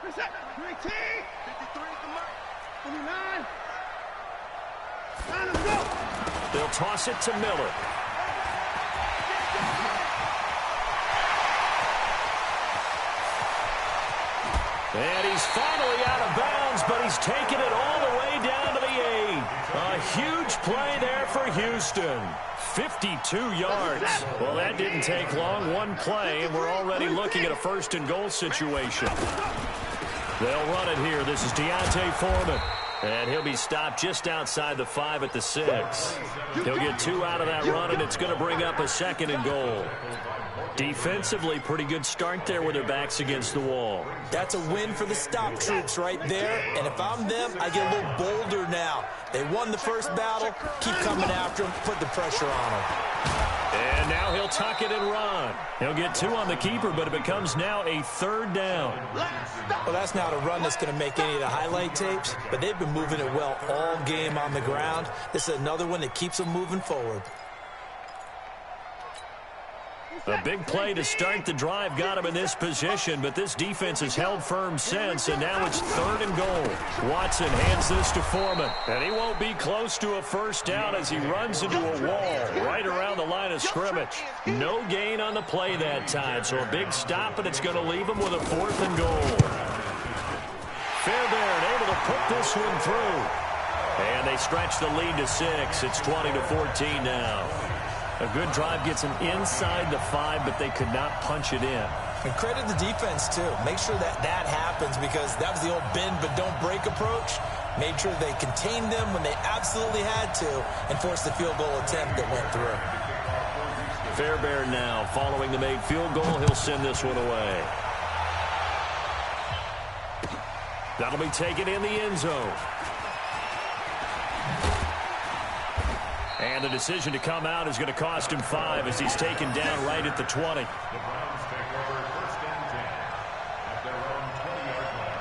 Reset. 19. 53 at the mark. 29. Let's go. They'll toss it to Miller. And he's finally out of bounds, but he's taken it all the way down to the 8. A huge play there for Houston. 52 yards. Well, that didn't take long. 1 play, and we're already looking at a 1st and goal situation. They'll run it here. This is Deontay Foreman. And he'll be stopped just outside the 5 at the 6. He'll get 2 out of that run, and it's going to bring up a 2nd and goal. Defensively, pretty good start there with their backs against the wall. That's a win for the stop troops right there. And if I'm them, I get a little bolder now. They won the first battle. Keep coming after them. Put the pressure on them. And now he'll tuck it and run. He'll get 2 on the keeper, but it becomes now a 3rd down. Well, that's not a run that's going to make any of the highlight tapes, but they've been moving it well all game on the ground. This is another one that keeps them moving forward. A big play to start the drive got him in this position, but this defense has held firm since, and now it's 3rd and goal. Watson hands this to Foreman, and he won't be close to a 1st down as he runs into a wall right around the line of scrimmage. No gain on the play that time, so a big stop, and it's going to leave him with a 4th and goal. Fairbairn able to put this one through, and they stretch the lead to 6. It's 20-14 now. A good drive gets them inside the 5, but they could not punch it in. And credit the defense, too. Make sure that happens, because that was the old bend but don't break approach. Made sure they contained them when they absolutely had to and forced the field goal attempt that went through. Fairbairn now following the made field goal. He'll send this one away. That'll be taken in the end zone. And the decision to come out is going to cost him 5 as he's taken down right at the 20. The Browns take over 1st and 10 at their own 20-yard line.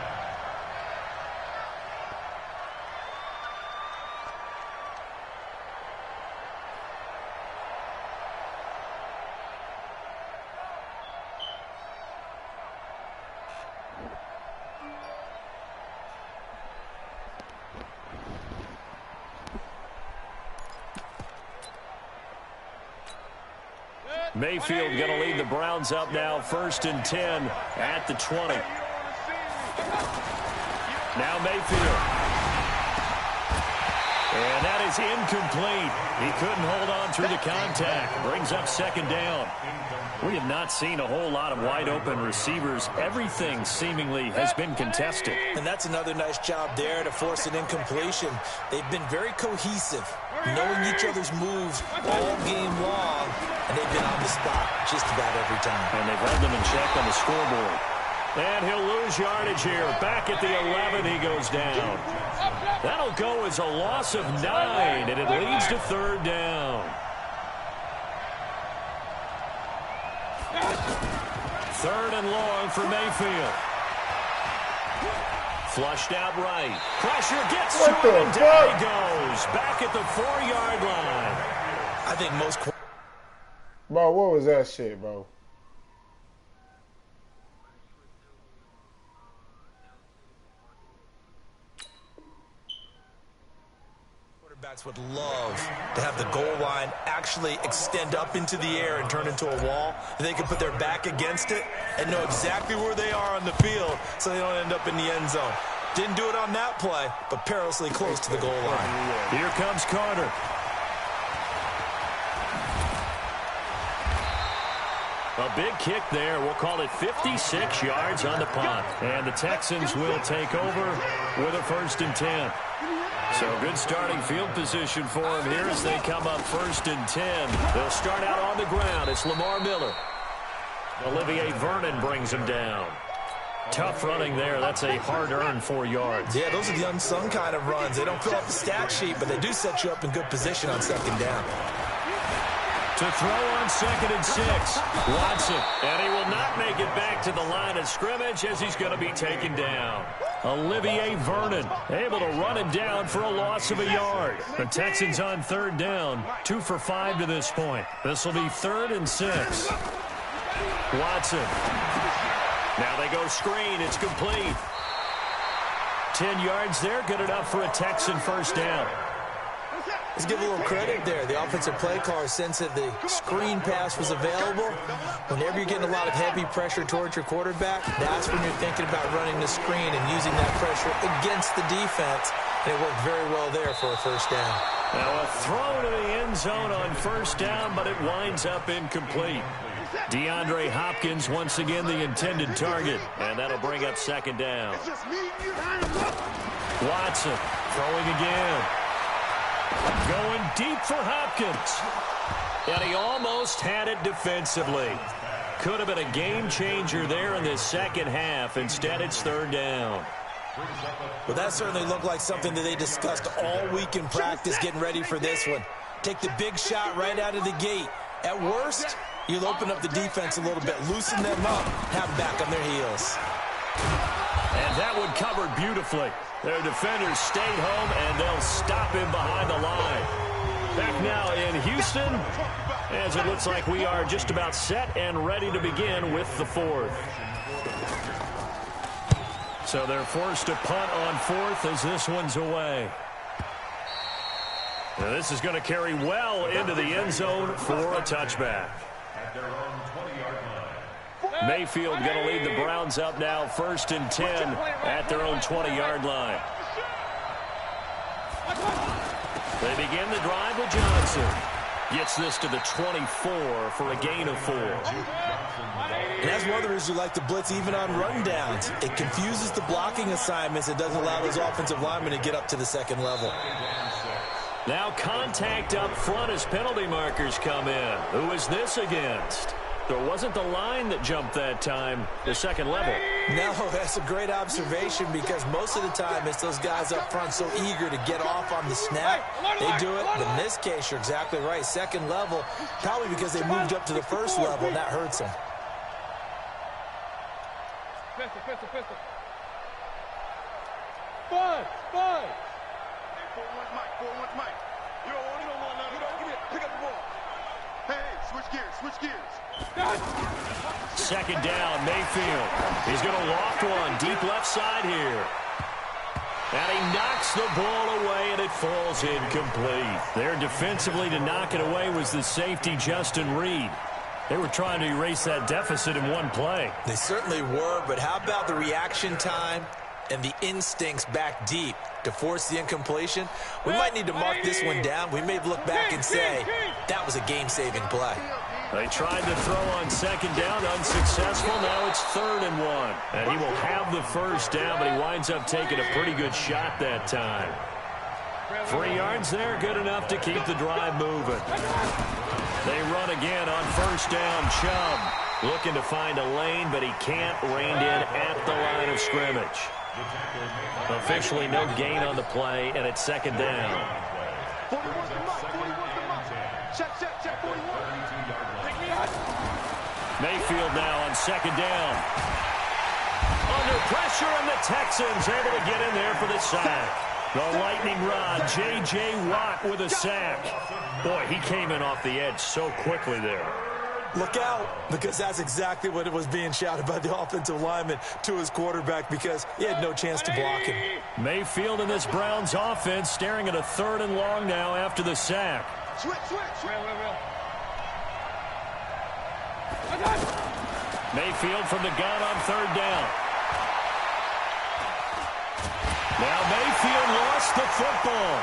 Mayfield going to lead the Browns up now, 1st and 10 at the 20. Now Mayfield. And that is incomplete. He couldn't hold on through the contact. Brings up 2nd down. We have not seen a whole lot of wide-open receivers. Everything seemingly has been contested. And that's another nice job there to force an incompletion. They've been very cohesive, knowing each other's moves all game long, and they've been on the spot just about every time. And they've held them in check on the scoreboard. And he'll lose yardage here. Back at the 11, he goes down. That'll go as a loss of 9, and it leads to 3rd down. 3rd and long for Mayfield. Flushed out right. Pressure gets to him, and down he goes. Back at the 4-yard line. I think most... Bro, what was that shit, bro? Quarterbacks would love to have the goal line actually extend up into the air and turn into a wall. And they can put their back against it and know exactly where they are on the field so they don't end up in the end zone. Didn't do it on that play, but perilously close to the goal line. Here comes Carter. A big kick there. We'll call it 56 yards on the punt. And the Texans will take over with a 1st and 10. So good starting field position for them here as they come up 1st and 10. They'll start out on the ground. It's Lamar Miller. Olivier Vernon brings him down. Tough running there. That's a hard-earned 4 yards. Yeah, those are the unsung kind of runs. They don't fill up the stat sheet, but they do set you up in good position on 2nd down. To throw on 2nd and 6. Watson. And he will not make it back to the line of scrimmage as he's going to be taken down. Olivier Vernon able to run him down for a loss of a yard. The Texans on 3rd down. 2 for 5 to this point. This will be 3rd and 6. Watson. Now they go screen. It's complete. 10 yards there. Good enough for a Texan 1st down. Let's give a little credit there. The offensive play caller sensed that the screen pass was available. Whenever you're getting a lot of heavy pressure towards your quarterback, that's when you're thinking about running the screen and using that pressure against the defense. And it worked very well there for a 1st down. Now a throw to the end zone on 1st down, but it winds up incomplete. DeAndre Hopkins once again the intended target, and that'll bring up 2nd down. Watson throwing again. Going deep for Hopkins. And he almost had it defensively. Could have been a game changer there in this 2nd half. Instead, it's 3rd down. Well, that certainly looked like something that they discussed all week in practice getting ready for this one. Take the big shot right out of the gate. At worst, you'll open up the defense a little bit, loosen them up, have them back on their heels. And that one covered beautifully. Their defenders stayed home, and they'll stop him behind the line. Back now in Houston, as it looks like we are just about set and ready to begin with the 4th. So they're forced to punt on 4th as this one's away. Now this is going to carry well into the end zone for a touchback. Mayfield going to lead the Browns up now 1st and 10 at their own 20-yard line. They begin the drive with Johnson. Gets this to the 24 for a gain of 4. And that's one of the reasons you like to blitz even on rundowns. It confuses the blocking assignments. It doesn't allow those offensive linemen to get up to the 2nd level. Now contact up front as penalty markers come in. Who is this against? So it wasn't the line that jumped that time, the 2nd level. No, that's a great observation because most of the time it's those guys up front so eager to get off on the snap. They do it, but in this case, you're exactly right. 2nd level, probably because they moved up to the 1st level, and that hurts them. Pistol. Five. 4-1 Mike. You don't want none. You don't get it. Pick up the ball. Hey, switch gears. 2nd down, Mayfield. He's going to loft one deep left side here. And he knocks the ball away, and it falls incomplete. There defensively to knock it away was the safety, Justin Reed. They were trying to erase that deficit in one play. They certainly were, but how about the reaction time and the instincts back deep to force the incompletion? We might need to mark this one down. We may look back and say that was a game-saving play. They tried to throw on 2nd down, unsuccessful. Now it's 3rd and 1. And he will have the 1st down, but he winds up taking a pretty good shot that time. 3 yards there, good enough to keep the drive moving. They run again on 1st down. Chubb looking to find a lane, but he can't rein in at the line of scrimmage. Officially no gain on the play, and it's 2nd down. Mayfield now on 2nd down. under pressure, and the Texans able to get in there for the sack. The lightning rod, J.J. Watt with a sack. Boy, he came in off the edge so quickly there. Look out, because that's exactly what it was being shouted by the offensive lineman to his quarterback, because he had no chance to block him. Mayfield in this Browns offense staring at a 3rd and long now after the sack. Switch. Mayfield from the gun on 3rd down. Now Mayfield lost the football.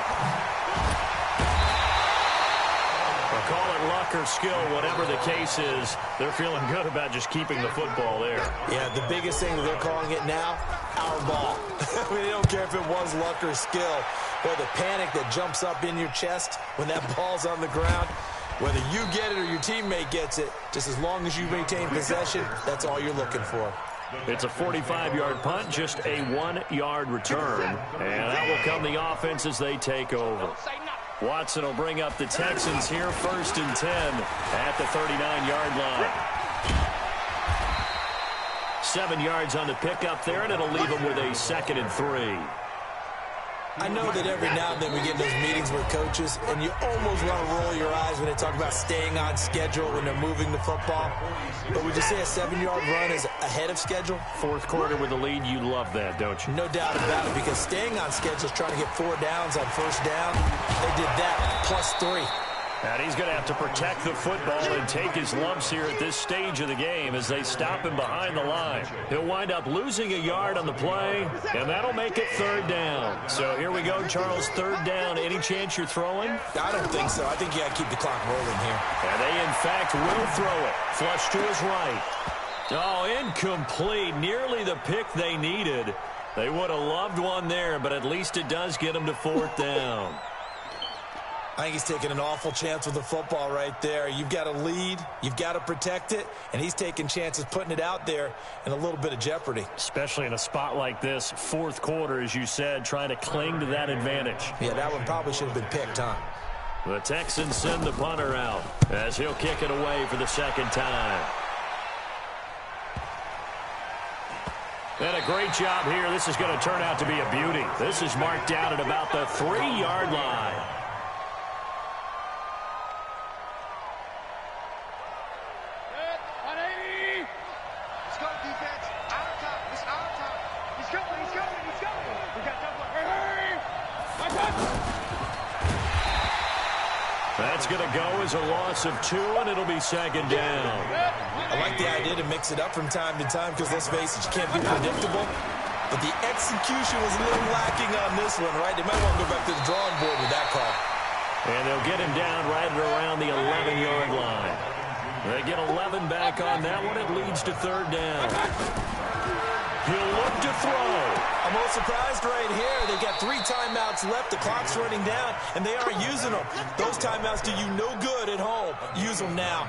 We'll call it luck or skill, whatever the case is. They're feeling good about just keeping the football there. Yeah, the biggest thing that they're calling it now, our ball. I mean, they don't care if it was luck or skill. Or the panic that jumps up in your chest when that ball's on the ground. Whether you get it or your teammate gets it, just as long as you maintain possession, that's all you're looking for. It's a 45-yard punt, just a 1-yard return. And that will come the offense as they take over. Watson will bring up the Texans here, 1st and 10 at the 39-yard line. 7 yards on the pickup there, and it'll leave them with a 2nd and 3. I know that every now and then we get in those meetings with coaches, and you almost want to roll your eyes when they talk about staying on schedule when they're moving the football. But would you say a 7-yard run is ahead of schedule? 4th quarter with the lead, you love that, don't you? No doubt about it, because staying on schedule is trying to get 4 downs on 1st down. They did that, +3. And he's going to have to protect the football and take his lumps here at this stage of the game as they stop him behind the line. He'll wind up losing a yard on the play, and that'll make it 3rd down. So here we go, Charles, 3rd down. Any chance you're throwing? I don't think so. I think you got to keep the clock rolling here. And they, in fact, will throw it. Flush to his right. Oh, incomplete. Nearly the pick they needed. They would have loved one there, but at least it does get them to 4th down. I think he's taking an awful chance with the football right there. You've got to lead, you've got to protect it, and he's taking chances putting it out there in a little bit of jeopardy. Especially in a spot like this, 4th quarter, as you said, trying to cling to that advantage. Yeah, that one probably should have been picked, huh? The Texans send the punter out as he'll kick it away for the 2nd time. And a great job here. This is going to turn out to be a beauty. This is marked down at about the 3-yard line. That's going to go as a loss of 2, and it'll be 2nd down. I like the idea to mix it up from time to time because, let's face it, you can't be predictable. But the execution was a little lacking on this one, right? They might want to go back to the drawing board with that call. And they'll get him down right around the 11-yard line. They get 11 back on that one. It leads to 3rd down. He'll look to throw. I'm a little surprised right here. They've got 3 timeouts left. The clock's running down, and they aren't using them. Those timeouts do you no good at home. Use them now.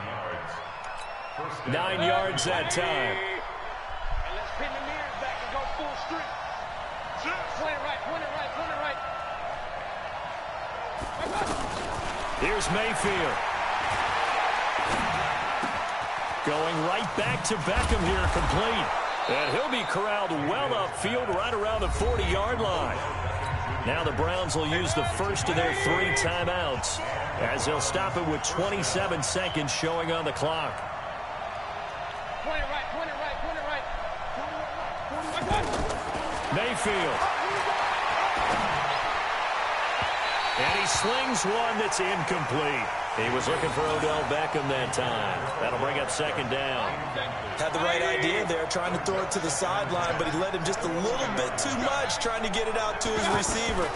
9 yards that time. And let's pin the mirrors back and go full street. Point it right, point it right, point it right. Here's Mayfield. Going right back to Beckham here, complete. And he'll be corralled well upfield right around the 40-yard line. Now the Browns will use the first of their 3 timeouts as they'll stop it with 27 seconds showing on the clock. Point it right, point it right, point it right. Mayfield. And he slings one that's incomplete. He was looking for Odell Beckham that time. That'll bring up 2nd down. Had the right idea there, trying to throw it to the sideline, but he let him just a little bit too much, trying to get it out to his receiver.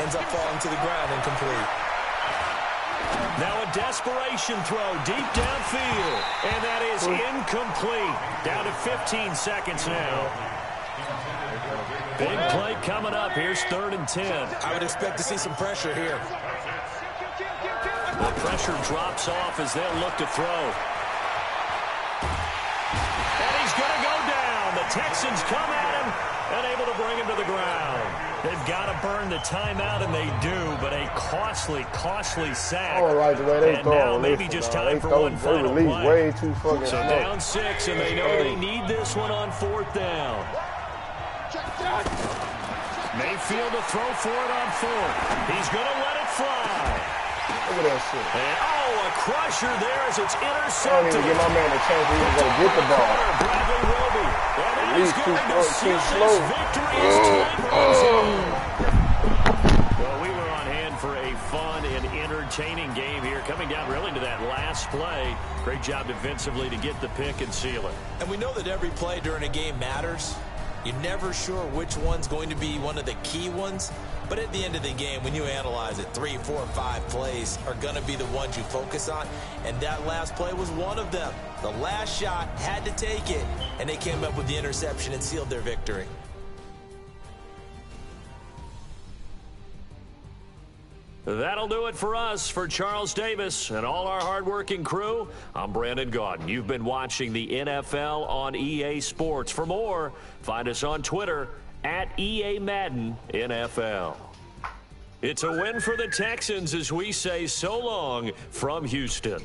Ends up falling to the ground, incomplete. Now a desperation throw deep downfield, and that is incomplete. Down to 15 seconds now. Big play coming up. Here's 3rd and 10. I would expect to see some pressure here. The pressure drops off as they'll look to throw. And he's going to go down. The Texans come at him and able to bring him to the ground. They've got to burn the timeout, and they do, but a costly, costly sack. I don't like the way they and throw. now maybe just time for one final play. Way too fucking so slow. down 6, and they know they need this one on 4th down. Mayfield to throw for it on fourth. He's going to let it fly. Look at that shit. And, a crusher there as it's I don't intercepted. even give my man a chance to even go get the ball. Bradley Roby. And At that is least going to too seal slow. this victory as time runs on. Well, we were on hand for a fun and entertaining game here, coming down really to that last play. Great job defensively to get the pick and seal it. And we know that every play during a game matters. You're never sure which one's going to be one of the key ones. But at the end of the game, when you analyze it, 3, 4, 5 plays are going to be the ones you focus on. And that last play was one of them. The last shot had to take it, and they came up with the interception and sealed their victory. That'll do it for us. For Charles Davis and all our hardworking crew, I'm Brandon Gaudin. You've been watching the NFL on EA Sports. For more, find us on Twitter at EA Madden NFL. It's a win for the Texans as we say so long from Houston.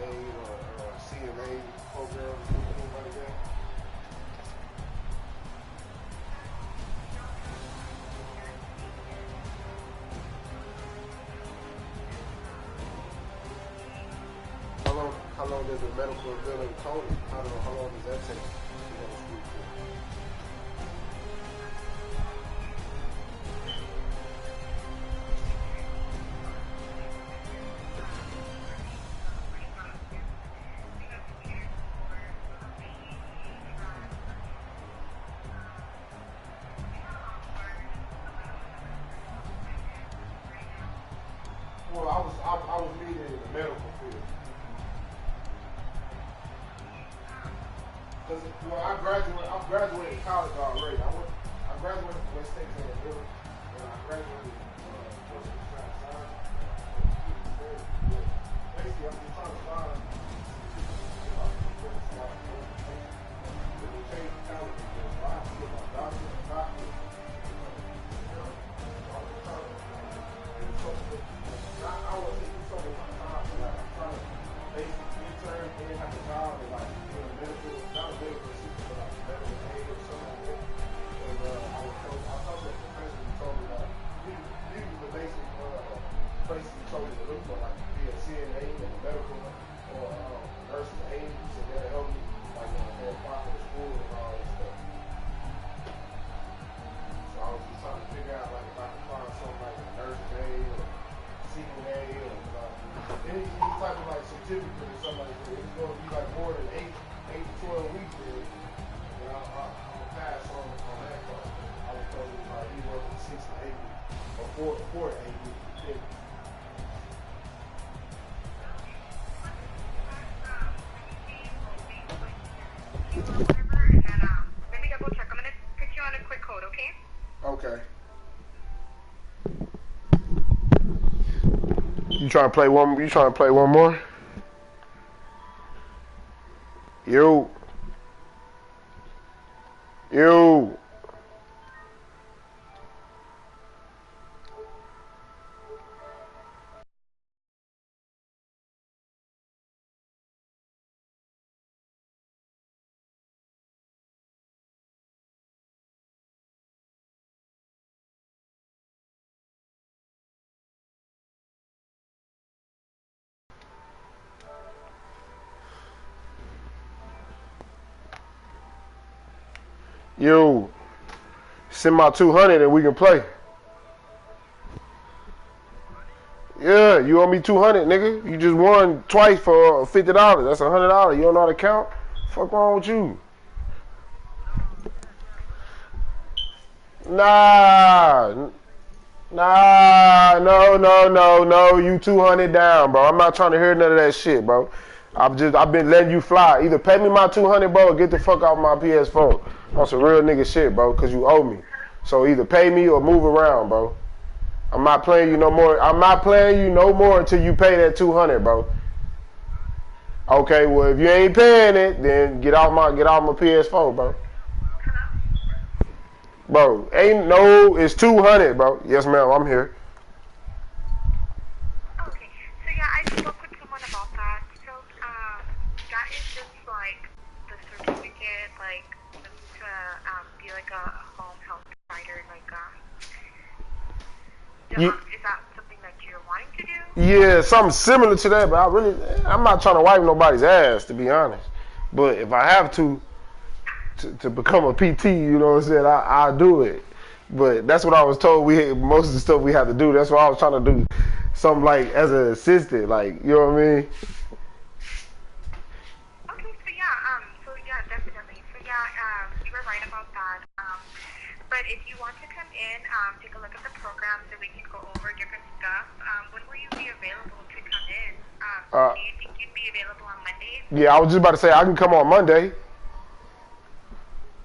aid or CNA programs, anything like that? How long does the medical ability coding? How long does that take to go to school for? Well, I was leading in the medical field. Cause I graduated college already. I graduated from West Texas A&M, and I graduated from science. Basically, I'm just trying to find change the college because I have to get my doctorate. I was even something with my time, but like I'm trying to basically intern and have a job and like do a medical, not a medical assistant, but like medical aid or something like that. And I talked to a professor who told me like these are the basic places he told me to look for, like be a CNA and a medical or nursing aid, so that'll help me like when I apply for the school and all that stuff. So I was just trying to figure out like if I could find something like a nursing aid or CNA or any type of like certificate or something like that. It's going to be like more than 8 to 12 weeks, and I'm gonna pass on that part. I was told it was like anywhere from 6 to 8 weeks or 4 to 8 weeks. Let me double check. I'm gonna put you on a quick hold, okay? Okay. You trying to play one? You trying to play one more? You. You. Send my 200 and we can play. Yeah, you owe me 200, nigga. You just won twice for $50. That's $100. You don't know how to count? Fuck wrong with you? No. You 200 down, bro. I'm not trying to hear none of that shit, bro. I've been letting you fly. Either pay me my 200, bro, or get the fuck off my PS4. On some real nigga shit, bro, because you owe me. So either pay me or move around, bro. I'm not playing you no more. I'm not playing you no more until you pay that 200, bro. Okay, well if you ain't paying it, then get off my PS4, bro. Bro, it's 200, bro. Yes, ma'am, I'm here. Okay, so yeah, I spoke with someone about that. So, that is just like the certificate, like to be like a home health provider, like is that something that you're wanting to do? Yeah, something similar to that, but I'm not trying to wipe nobody's ass, to be honest. But if I have to become a PT, you know what I'm saying, I'll do it. But that's what I was told. Most of the stuff we have to do. That's what I was trying to do. Something like as an assistant, like, you know what I mean? Okay, so yeah, definitely. So yeah, you were right about that. But if you want to come in, take a look at the program so we can go over different stuff. When will you be available to come in? Do you think you'd be available on Monday? Yeah, I was just about to say I can come on Monday.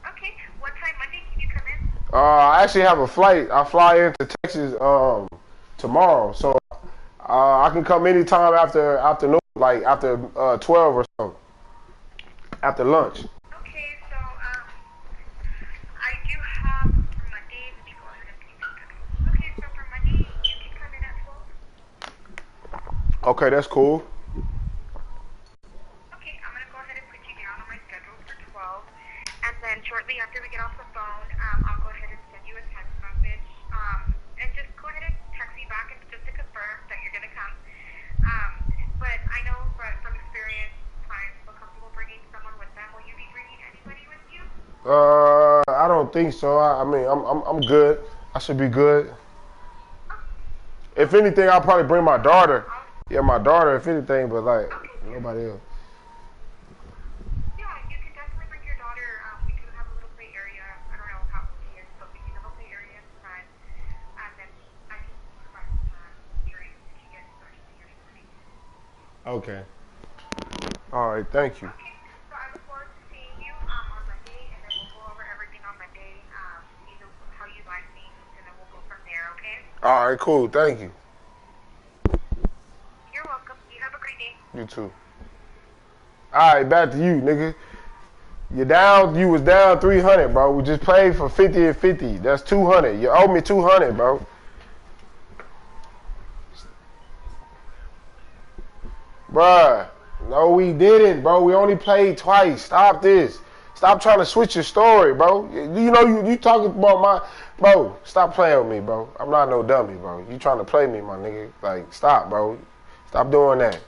Okay, what time Monday can you come in? I actually have a flight. I fly into Texas tomorrow, so I can come anytime after afternoon, like after 12 or something, after lunch. Okay, so I do have for Monday. Let me go ahead and take that. Okay, so for Monday you can come in at 12. Okay, that's cool. shortly after we get off the phone, I'll go ahead and send you a text message. And just go ahead and text me back and just to confirm that you're going to come. But I know from experience, clients feel comfortable bringing someone with them. Will you be bringing anybody with you? I don't think so. I mean, I'm good. I should be good. If anything, I'll probably bring my daughter. Yeah, my daughter, if anything, but like nobody else. Yeah, you can definitely bring your daughter. We do have a little play area. I don't know how old she is, but we do have a play area inside. And then I can provide some drinks if she gets thirsty or something. Okay. All right, thank you. Okay, so I look forward to seeing you on Monday, and then we'll go over everything on Monday, see how you like things, and then we'll go from there, okay? All right, cool. Thank you. You're welcome. You have a great day. You too. All right, back to you, nigga. You was down 300, bro. We just played for 50 and 50. That's 200. You owe me 200, bro. Bruh. No, we didn't, bro. We only played twice. Stop this. Stop trying to switch your story, bro. You know you talking about my... Bro, stop playing with me, bro. I'm not no dummy, bro. You trying to play me, my nigga. Like, stop, bro. Stop doing that.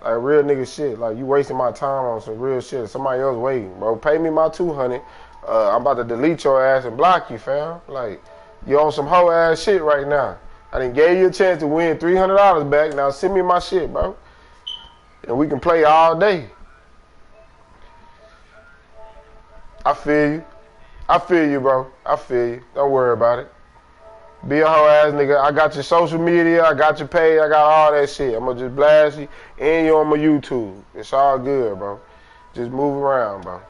Like, real nigga shit. Like, you wasting my time on some real shit. Somebody else waiting, bro. Pay me my 200. I'm about to delete your ass and block you, fam. Like, you on some hoe ass shit right now. I done gave you a chance to win $300 back. Now send me my shit, bro. And we can play all day. I feel you. I feel you, bro. I feel you. Don't worry about it. Be a hoe ass nigga. I got your social media. I got your page. I got all that shit. I'm going to just blast you. And you on my YouTube. It's all good, bro. Just move around, bro.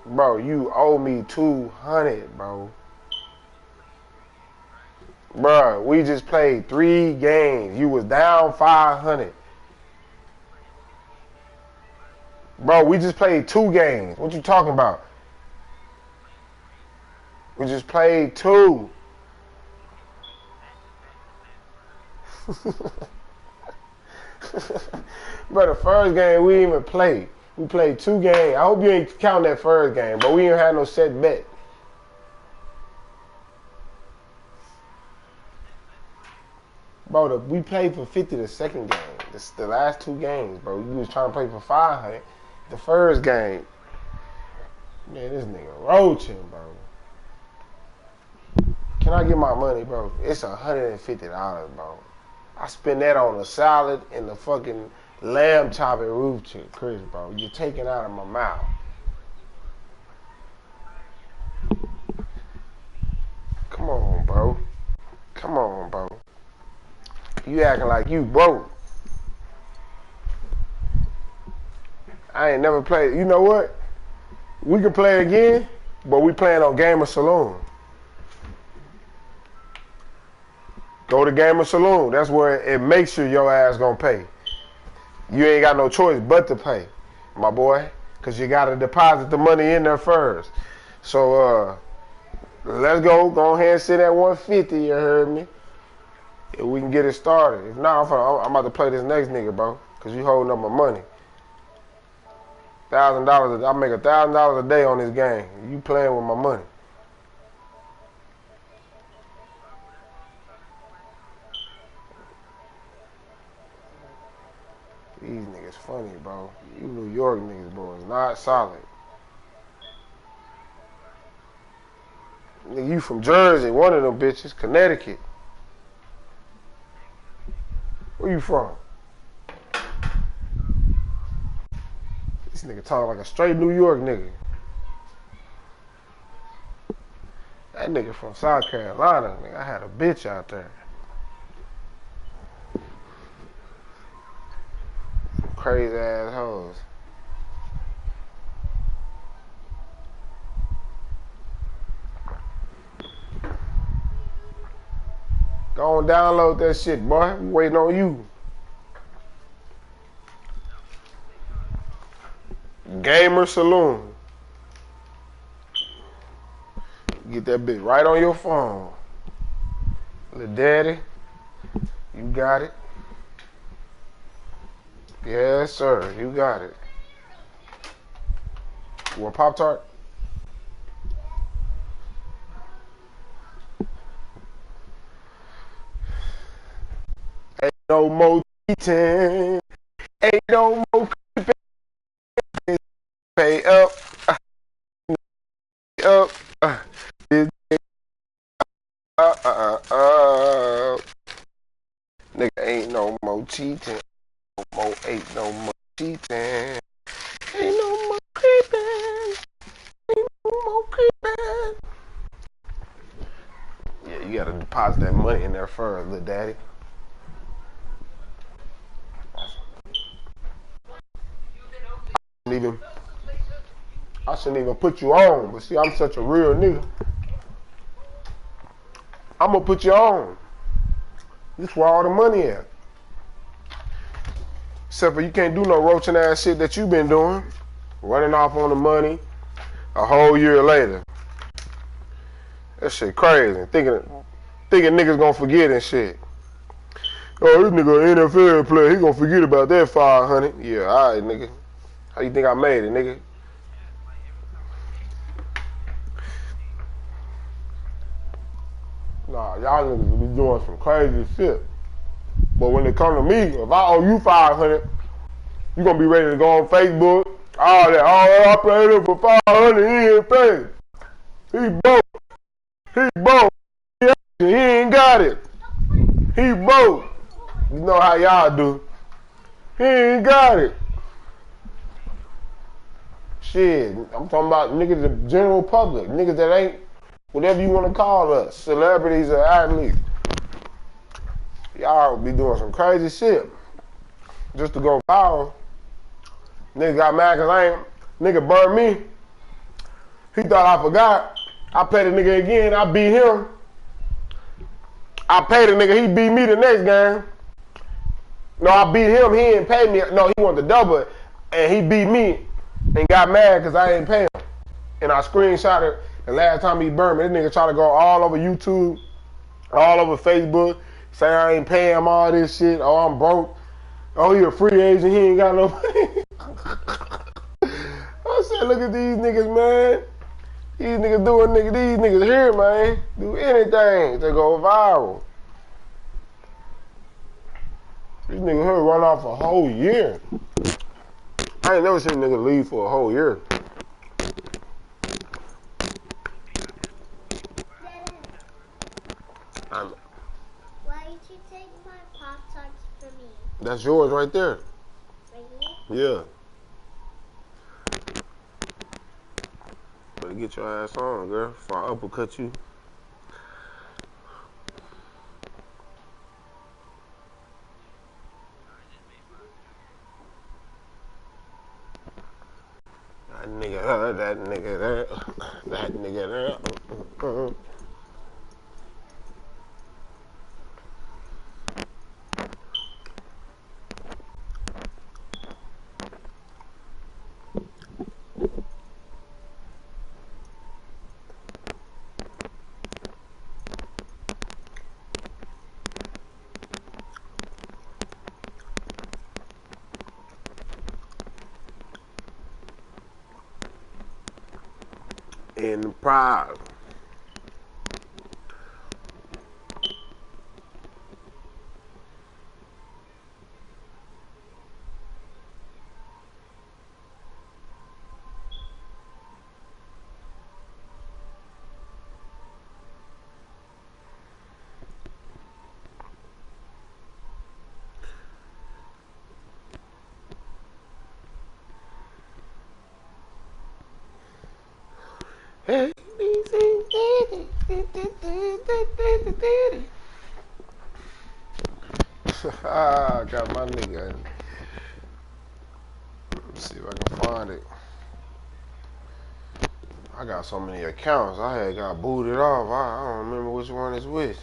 Bro, you owe me 200, bro. Bro, we just played 3 games. You was down 500. Bro, we just played 2 games. What you talking about? We just played 2. Bro, the first game we didn't even play. We played 2 games. I hope you ain't counting that first game, but we ain't had no set bet. Bro, we played for 50 the second game. The last 2 games, bro. You was trying to play for 500 the first game. Man, this nigga roaching, bro. Can I get my money, bro? It's $150, bro. I spend that on a salad and the fucking lamb chop and roof chick, Chris, bro. You're taking out of my mouth. Come on, bro. Come on, bro. You acting like you broke. I ain't never played. You know what? We can play again, but we playing on Gamer Saloon. Go to Gamer Saloon. That's where it makes sure your ass gonna pay. You ain't got no choice but to pay, my boy, because you gotta deposit the money in there first. So let's go. Go ahead and sit at 150. You heard me? If we can get it started. If not, I'm about to play this next nigga, bro, because you holding up my money. $1,000. I make $1,000 a day on this game. You playing with my money. These niggas funny, bro. You New York niggas, bro, is not solid. Nigga, you from Jersey, one of them bitches, Connecticut. Where you from? This nigga talking like a straight New York nigga. That nigga from South Carolina, nigga. I had a bitch out there. Crazy ass hoes. Go on, download that shit, boy. We waiting on you. Gamer Saloon. Get that bitch right on your phone. Little daddy, you got it. Yes, sir, you got it. Want Pop-Tart? Ain't no more cheating. Ain't no more creeping. Pay up. Up. Nigga, ain't no more cheating. Ain't no more cheating. Ain't no more creeping. Ain't no more creeping. Yeah, you gotta deposit that money in there first, little daddy. I shouldn't even put you on, but see, I'm such a real nigga. I'm gonna put you on. This is where all the money at. Except for you can't do no roaching ass shit that you been doing. Running off on the money a whole year later. That shit crazy. Thinking niggas gonna forget and shit. Oh, this nigga an NFL player, he gonna forget about that 500. Yeah, alright, nigga. How you think I made it, nigga? Nah, y'all niggas be doing some crazy shit. But when it come to me, if I owe you 500, you gonna be ready to go on Facebook, all that. Oh, I played him for 500, he ain't paid. He broke. He broke. He ain't got it. He broke. You know how y'all do. He ain't got it. Shit, I'm talking about niggas, the general public, niggas that ain't whatever you want to call us, celebrities or athletes. Y'all be doing some crazy shit just to go viral. Nigga got mad cause nigga burned me. He thought I forgot. I paid the nigga again, I beat him. I paid the nigga, he beat me the next game. No, I beat him, he didn't pay me. No, he wanted to double it, and he beat me and got mad cause I didn't pay him. And I screenshotted the last time he burned me. This nigga tried to go all over YouTube, all over Facebook, say I ain't pay him all this shit. Oh, I'm broke. Oh, he a free agent, he ain't got no money. I said, look at these niggas, man. These niggas doing these niggas here, man. Do anything to go viral. These niggas here run off a whole year. I ain't never seen a nigga leave for a whole year. Why did you take my Pop-Tarts from me? That's yours right there. Right here? Yeah. Better get your ass on, girl, before I uppercut you. That nigga there, that nigga there. In Prague. Hey. I got my nigga. Let's see if I can find it. I got so many accounts. I had got booted off. I don't remember which one is which.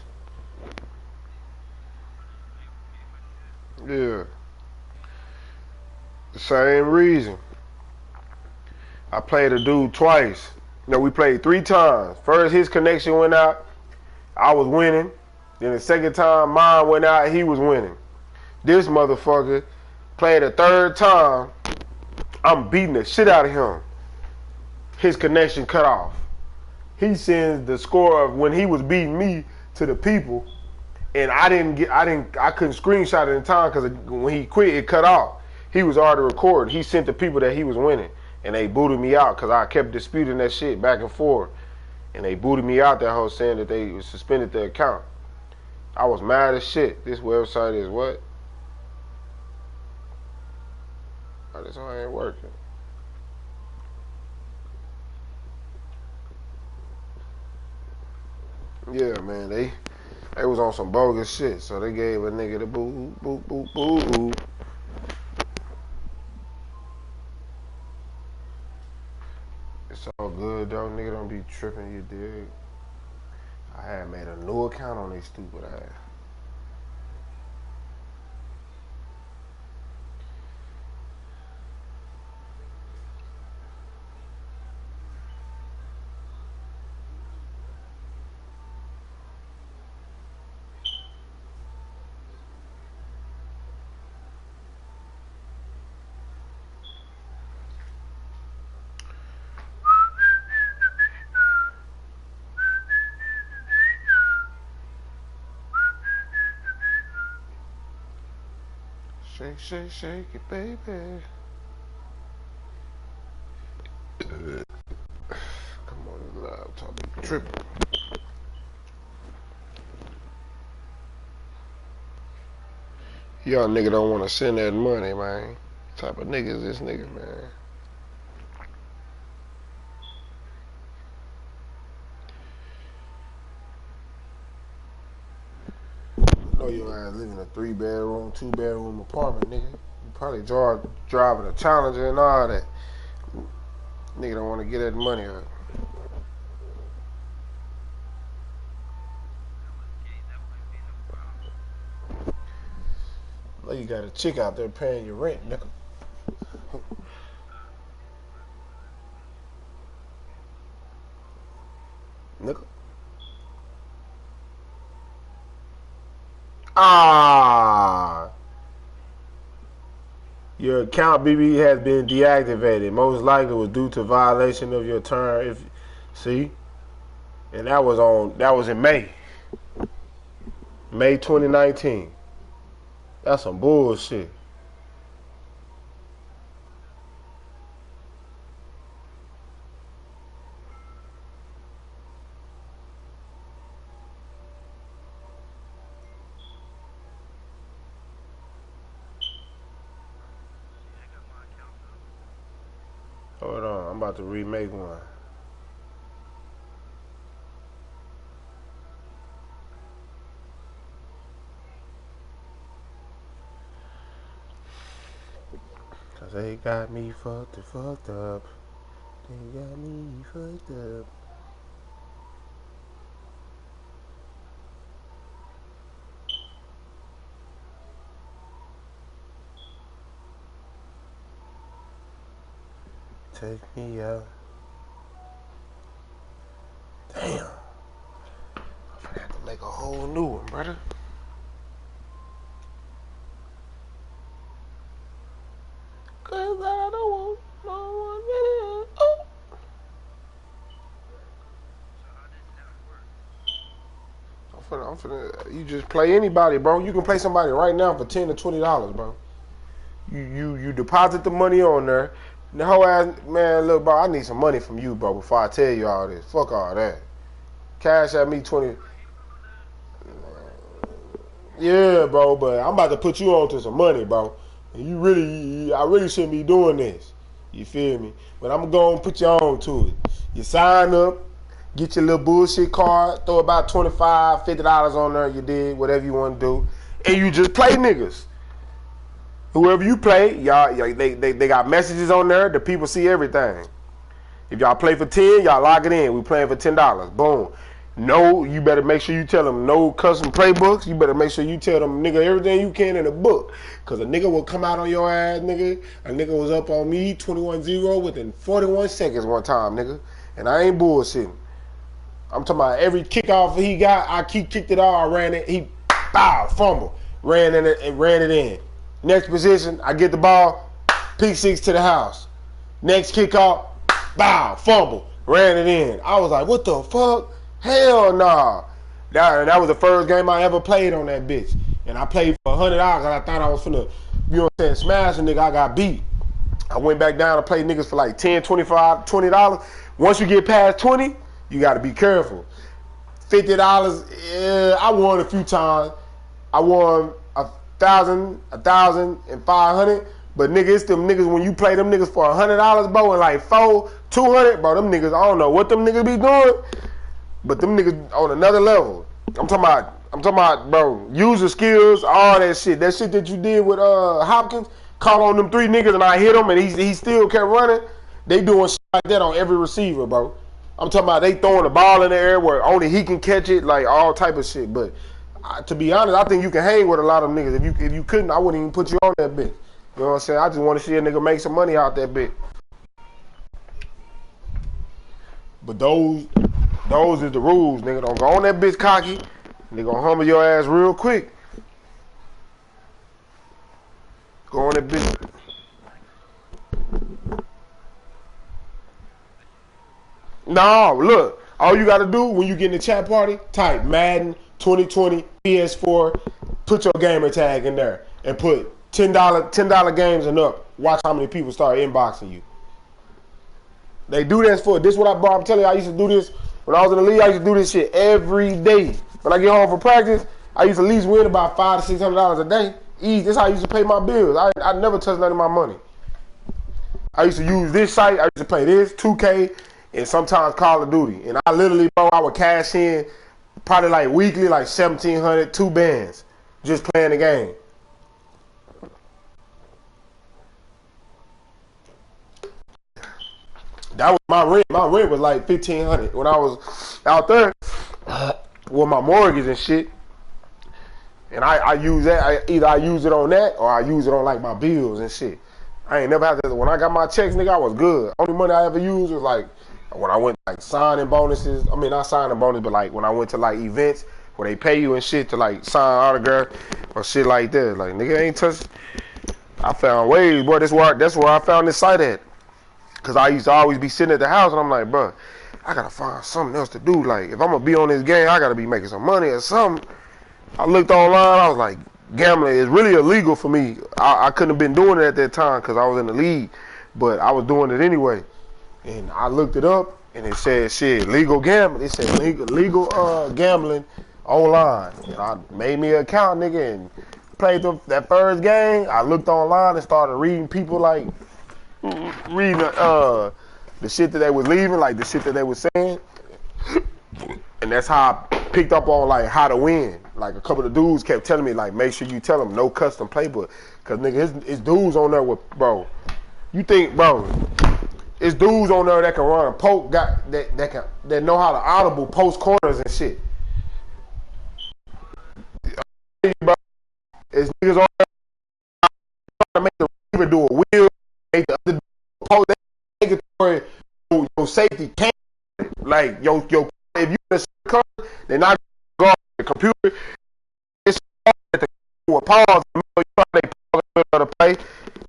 Yeah. The same reason. I played a dude twice. No, we played 3 times. First, his connection went out. I was winning. Then the second time, mine went out. He was winning. This motherfucker played a 3rd time. I'm beating the shit out of him. his connection cut off. He sends the score of when he was beating me to the people, and I couldn't screenshot it in time because when he quit, it cut off. He was already recording. He sent the people that he was winning, and they booted me out because I kept disputing that shit back and forth, and they booted me out that whole saying that they suspended the account. I was mad as shit. This website is what? Oh, this one ain't working. Yeah, man, they was on some bogus shit, so they gave a nigga the boo, boo, boo, boo. It's all good, though. Nigga don't be tripping, you dig? I had made a new account on these stupid ass. Shake, shake, shake it, baby. Come on, laptop be tripping. Y'all nigga don't want to send that money, man. What type of nigga is this nigga, man? Know your ass living in a 3-bedroom, 2-bedroom apartment, nigga. You probably driving a Challenger and all that. Nigga don't want to get that money up. Know you got a chick out there paying your rent, nigga. Nigga. Your account BB has been deactivated. Most likely was due to violation of your term. See? And that was in May. May 2019. That's some bullshit. Hold on, I'm about to remake one. Cause they got me fucked up. They got me fucked up. Take me out. Damn. I'm gonna have to make a whole new one, brother. Cause I don't want no one minute. Oh. I'm finna, you just play anybody, bro. You can play somebody right now for $10 to $20, bro. You deposit the money on there. The whole ass, man, look, bro, I need some money from you, bro, before I tell you all this. Fuck all that. Cash at me 20. Yeah, bro, but I'm about to put you on to some money, bro. And I really shouldn't be doing this. You feel me? But I'm going to put you on to it. You sign up, get your little bullshit card, throw about $25, $50 on there, you did, whatever you want to do, and you just play niggas. Whoever you play, y'all they got messages on there. The people see everything. If y'all play for 10, y'all lock it in. We playing for $10. Boom. No, you better make sure you tell them no custom playbooks. You better make sure you tell them, nigga, everything you can in the book. Because a nigga will come out on your ass, nigga. A nigga was up on me 21-0 within 41 seconds one time, nigga. And I ain't bullshitting. I'm talking about every kickoff he got, I kicked it all, I ran it, he, bow, fumble, ran in it and ran it in. Next position, I get the ball, pick six to the house. Next kickoff, bow, fumble, ran it in. I was like, what the fuck? Hell nah. That was the first game I ever played on that bitch. And I played for $100 and I thought I was finna, you know what I'm saying, smash a nigga. I got beat. I went back down and played niggas for like $10, $25, $20. Once you get past 20, you gotta be careful. $50, I won a few times. I won 1,000, 1,500. But nigga, it's them niggas when you play them niggas for $100, bro, and like 200, bro. Them niggas, I don't know what them niggas be doing, but them niggas on another level. I'm talking about, bro, user skills, all that shit. That shit that you did with Hopkins, caught on them 3 niggas and I hit him and he still kept running. They doing shit like that on every receiver, bro. I'm talking about they throwing the ball in the air where only he can catch it, like all type of shit. But to be honest, I think you can hang with a lot of niggas. If you couldn't, I wouldn't even put you on that bitch. You know what I'm saying? I just want to see a nigga make some money out that bitch. But those is the rules, nigga. Don't go on that bitch cocky. They gonna humble your ass real quick. Go on that bitch. No, look. All you gotta do when you get in the chat party, type Madden 2020 PS4, put your gamer tag in there, and put $10 games and up. Watch how many people start inboxing you. They do this for this. What I bought. I'm telling you, I used to do this when I was in the league. I used to do this shit every day. When I get home from practice, I used to at least win about $500 to $600 a day. Easy. This is how I used to pay my bills. I never touched none of my money. I used to use this site. I used to play this 2K and sometimes Call of Duty. And I literally, bro, I would cash in probably like weekly, like 1,700, 2 bands, just playing the game. That was my rent. My rent was like $1,500 when I was out there with my mortgage and shit. And I use that. Either I use it on that or I use it on like my bills and shit. I ain't never had to. When I got my checks, nigga, I was good. Only money I ever used was like when I went like signing bonuses. I mean, not signing bonus, but like when I went to like events where they pay you and shit to like sign autograph or shit like that. Like nigga ain't touched. I found ways, boy. That's where I found this site at. Cause I used to always be sitting at the house and I'm like, bro, I gotta find something else to do. Like if I'm gonna be on this game, I gotta be making some money or something. I looked online, I was like, gambling is really illegal for me. I couldn't have been doing it at that time because I was in the league, but I was doing it anyway. And I looked it up and it said shit, legal gambling. It said legal gambling online. And I made me an account, nigga, and played that first game. I looked online and started reading people like reading the shit that they was leaving, like the shit that they was saying. And that's how I picked up on like how to win. Like a couple of dudes kept telling me like, make sure you tell them no custom playbook, cause nigga, it's dudes on there with, bro. You think, bro, it's dudes on there that can run a poke, that know how to audible post corners and shit. Bro, it's niggas on there trying to make the receiver do a wheel, make the other post, they make it where your safety can't, like your if you in a cover, they're not going to the computer. It's at the pause. You try to pause the play.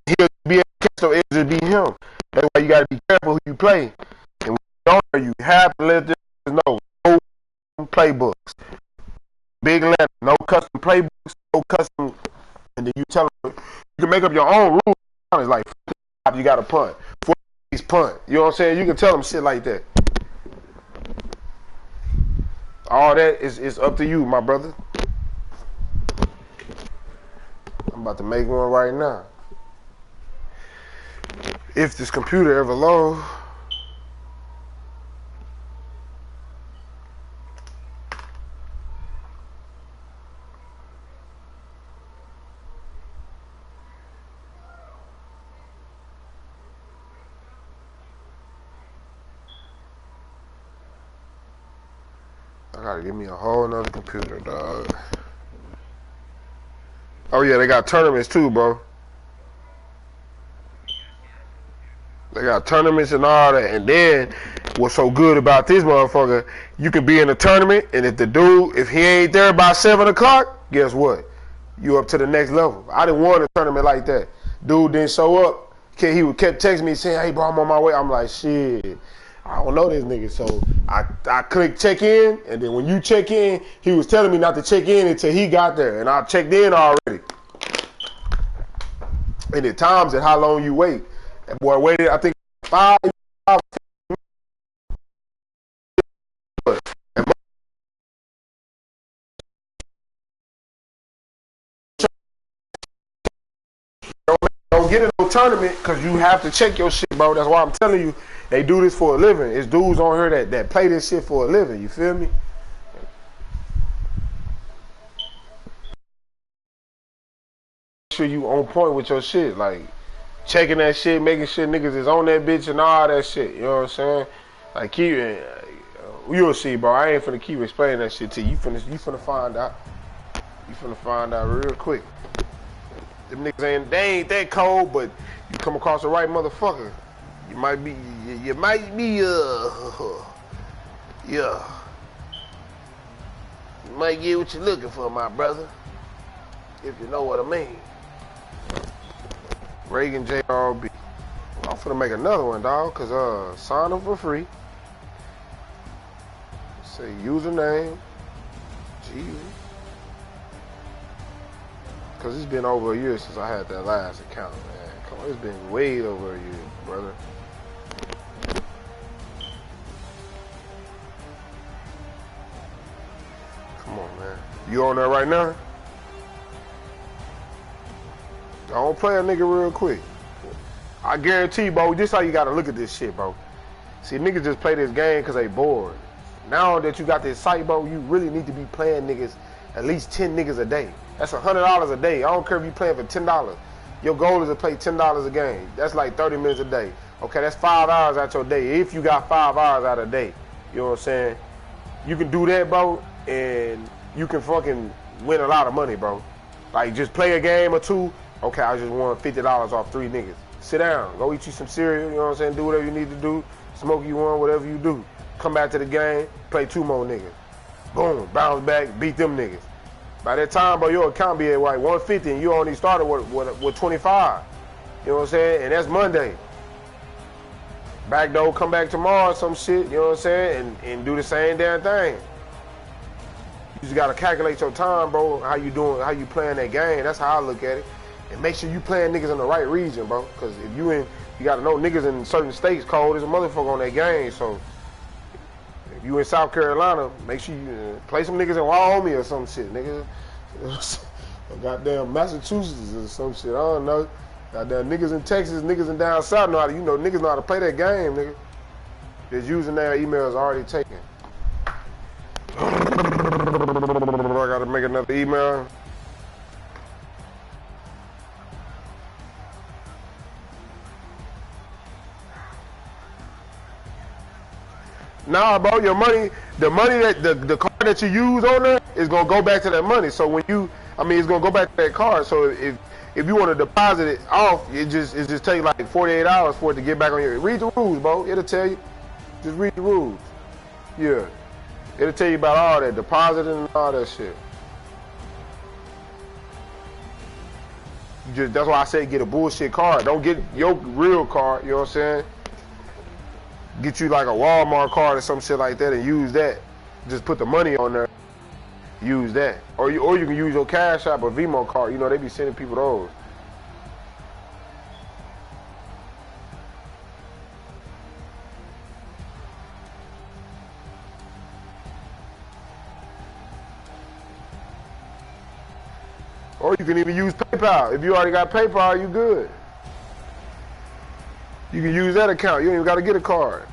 He'll be able to catch, so it'll just be him. That's why you got to be careful who you play. And when you don't know, you have to let them know no playbooks. Big letter, no custom playbooks, no custom. And then you tell them you can make up your own rules. It's like you got to punt, 4 punt. You know what I'm saying? You can tell them shit like that. All that is up to you, my brother. I'm about to make one right now. If this computer ever loads. I gotta give me a whole nother computer, dog. Oh yeah, they got tournaments too, bro. They got tournaments and all that. And then what's so good about this motherfucker, you can be in a tournament, and if the dude, if he ain't there by 7 o'clock, guess what? You up to the next level. I didn't want a tournament like that. Dude didn't show up He kept texting me saying, hey, bro, I'm on my way. I'm like, shit, I don't know this nigga. So I clicked check in, and then when you check in, he was telling me not to check in until he got there, and I checked in already. And at times, at how long you wait. That boy waited, I think, 5 Don't get in no tournament because you have to check your shit, bro. That's why I'm telling you, they do this for a living. It's dudes on here that play this shit for a living. You feel me? Make sure you on point with your shit. Like, checking that shit, making sure niggas is on that bitch and all that shit. You know what I'm saying? Like, keep you'll see, bro. I ain't finna keep explaining that shit to you. You finna find out. You finna find out real quick. Them niggas they ain't that cold, but you come across the right motherfucker, you might be yeah. You might get what you're looking for, my brother. If you know what I mean. Reagan JRB. I'm finna make another one, dog, cause sign up for free. Say username. Cause it's been over a year since I had that last account, man. Come on, it's been way over a year, brother. Come on, man. You on there right now? I don't play a nigga real quick. I guarantee, bro, this how you gotta look at this shit, bro. See, niggas just play this game cause they bored. Now that you got this site, bro, you really need to be playing niggas, at least 10 niggas a day. That's $100 a day. I don't care if you playing for $10. Your goal is to play $10 a game. That's like 30 minutes a day. Okay, that's 5 hours out your day. If you got 5 hours out a day, you know what I'm saying? You can do that, bro, and you can fucking win a lot of money, bro. Like, just play a game or two. Okay, I just won $50 off 3 niggas. Sit down. Go eat you some cereal, you know what I'm saying? Do whatever you need to do. Smoke you one, whatever you do. Come back to the game, play 2 more niggas. Boom, bounce back, beat them niggas. By that time, bro, your account be at like 150 and you only started with 25. You know what I'm saying? And that's Monday. Back door, come back tomorrow or some shit, you know what I'm saying? And do the same damn thing. You just gotta calculate your time, bro, how you doing, how you playing that game. That's how I look at it. And make sure you playing niggas in the right region, bro. Cause if you gotta know niggas in certain states cold as a motherfucker on that game. So if you in South Carolina, make sure you play some niggas in Wyoming or some shit, nigga. Goddamn Massachusetts or some shit, I don't know. Goddamn niggas in Texas, niggas in down south know how to, niggas know how to play that game, nigga. Just using their emails already taken. I gotta make another email. Nah, bro, your money, the money that the card that you use on there is gonna go back to that money. So when it's gonna go back to that card. So if you want to deposit it off, it just take like 48 hours for it to get back on your. Read the rules, bro. It'll tell you. Just read the rules. Yeah, it'll tell you about all that depositing and all that shit. That's why I say get a bullshit card. Don't get your real card. You know what I'm saying? Get you like a Walmart card or some shit like that and use that. Just put the money on there. Use that. Or you can use your Cash App or Venmo card. You know, they be sending people those. Or you can even use PayPal. If you already got PayPal, you good. You can use that account. You don't even got to get a card.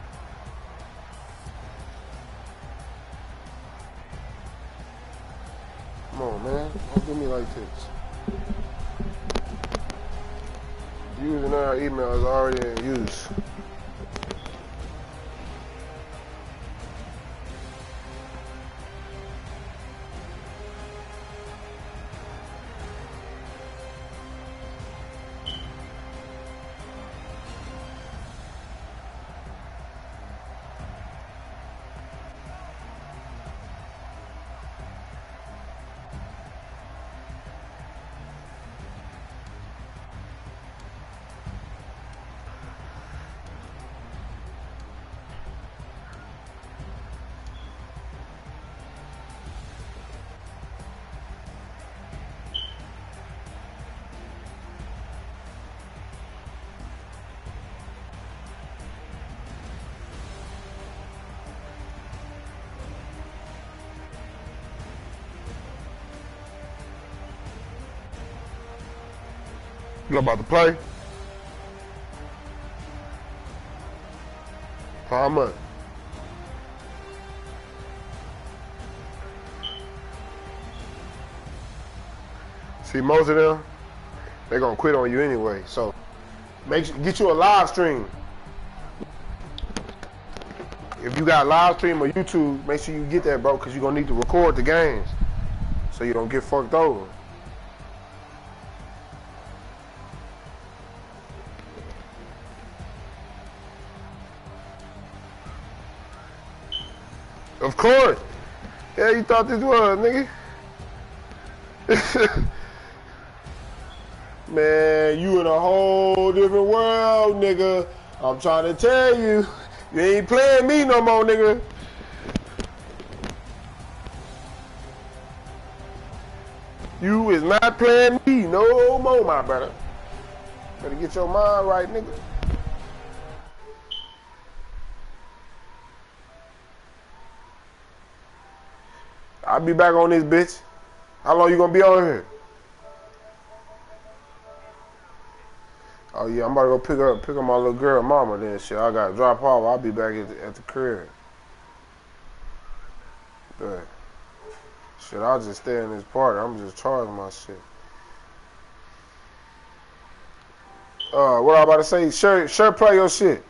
Come on, man. Don't do me like this. Using our email is already in use. You about to play? How much? See, most of them, they're gonna quit on you anyway. So, get you a live stream. If you got live stream or YouTube, make sure you get that, bro, because you're gonna need to record the games so you don't get fucked over. Of course. Yeah, you thought this was, nigga. Man, you in a whole different world, nigga. I'm trying to tell you. You ain't playing me no more, nigga. You is not playing me no more, my brother. Better get your mind right, nigga. I'll be back on this bitch. How long you gonna be on here? Oh yeah, I'm about to go pick up my little girl mama then shit. I gotta drop off. I'll be back at the crib. But shit, I'll just stay in this party. I'm just charging my shit. What I about to say? Sure, play your shit.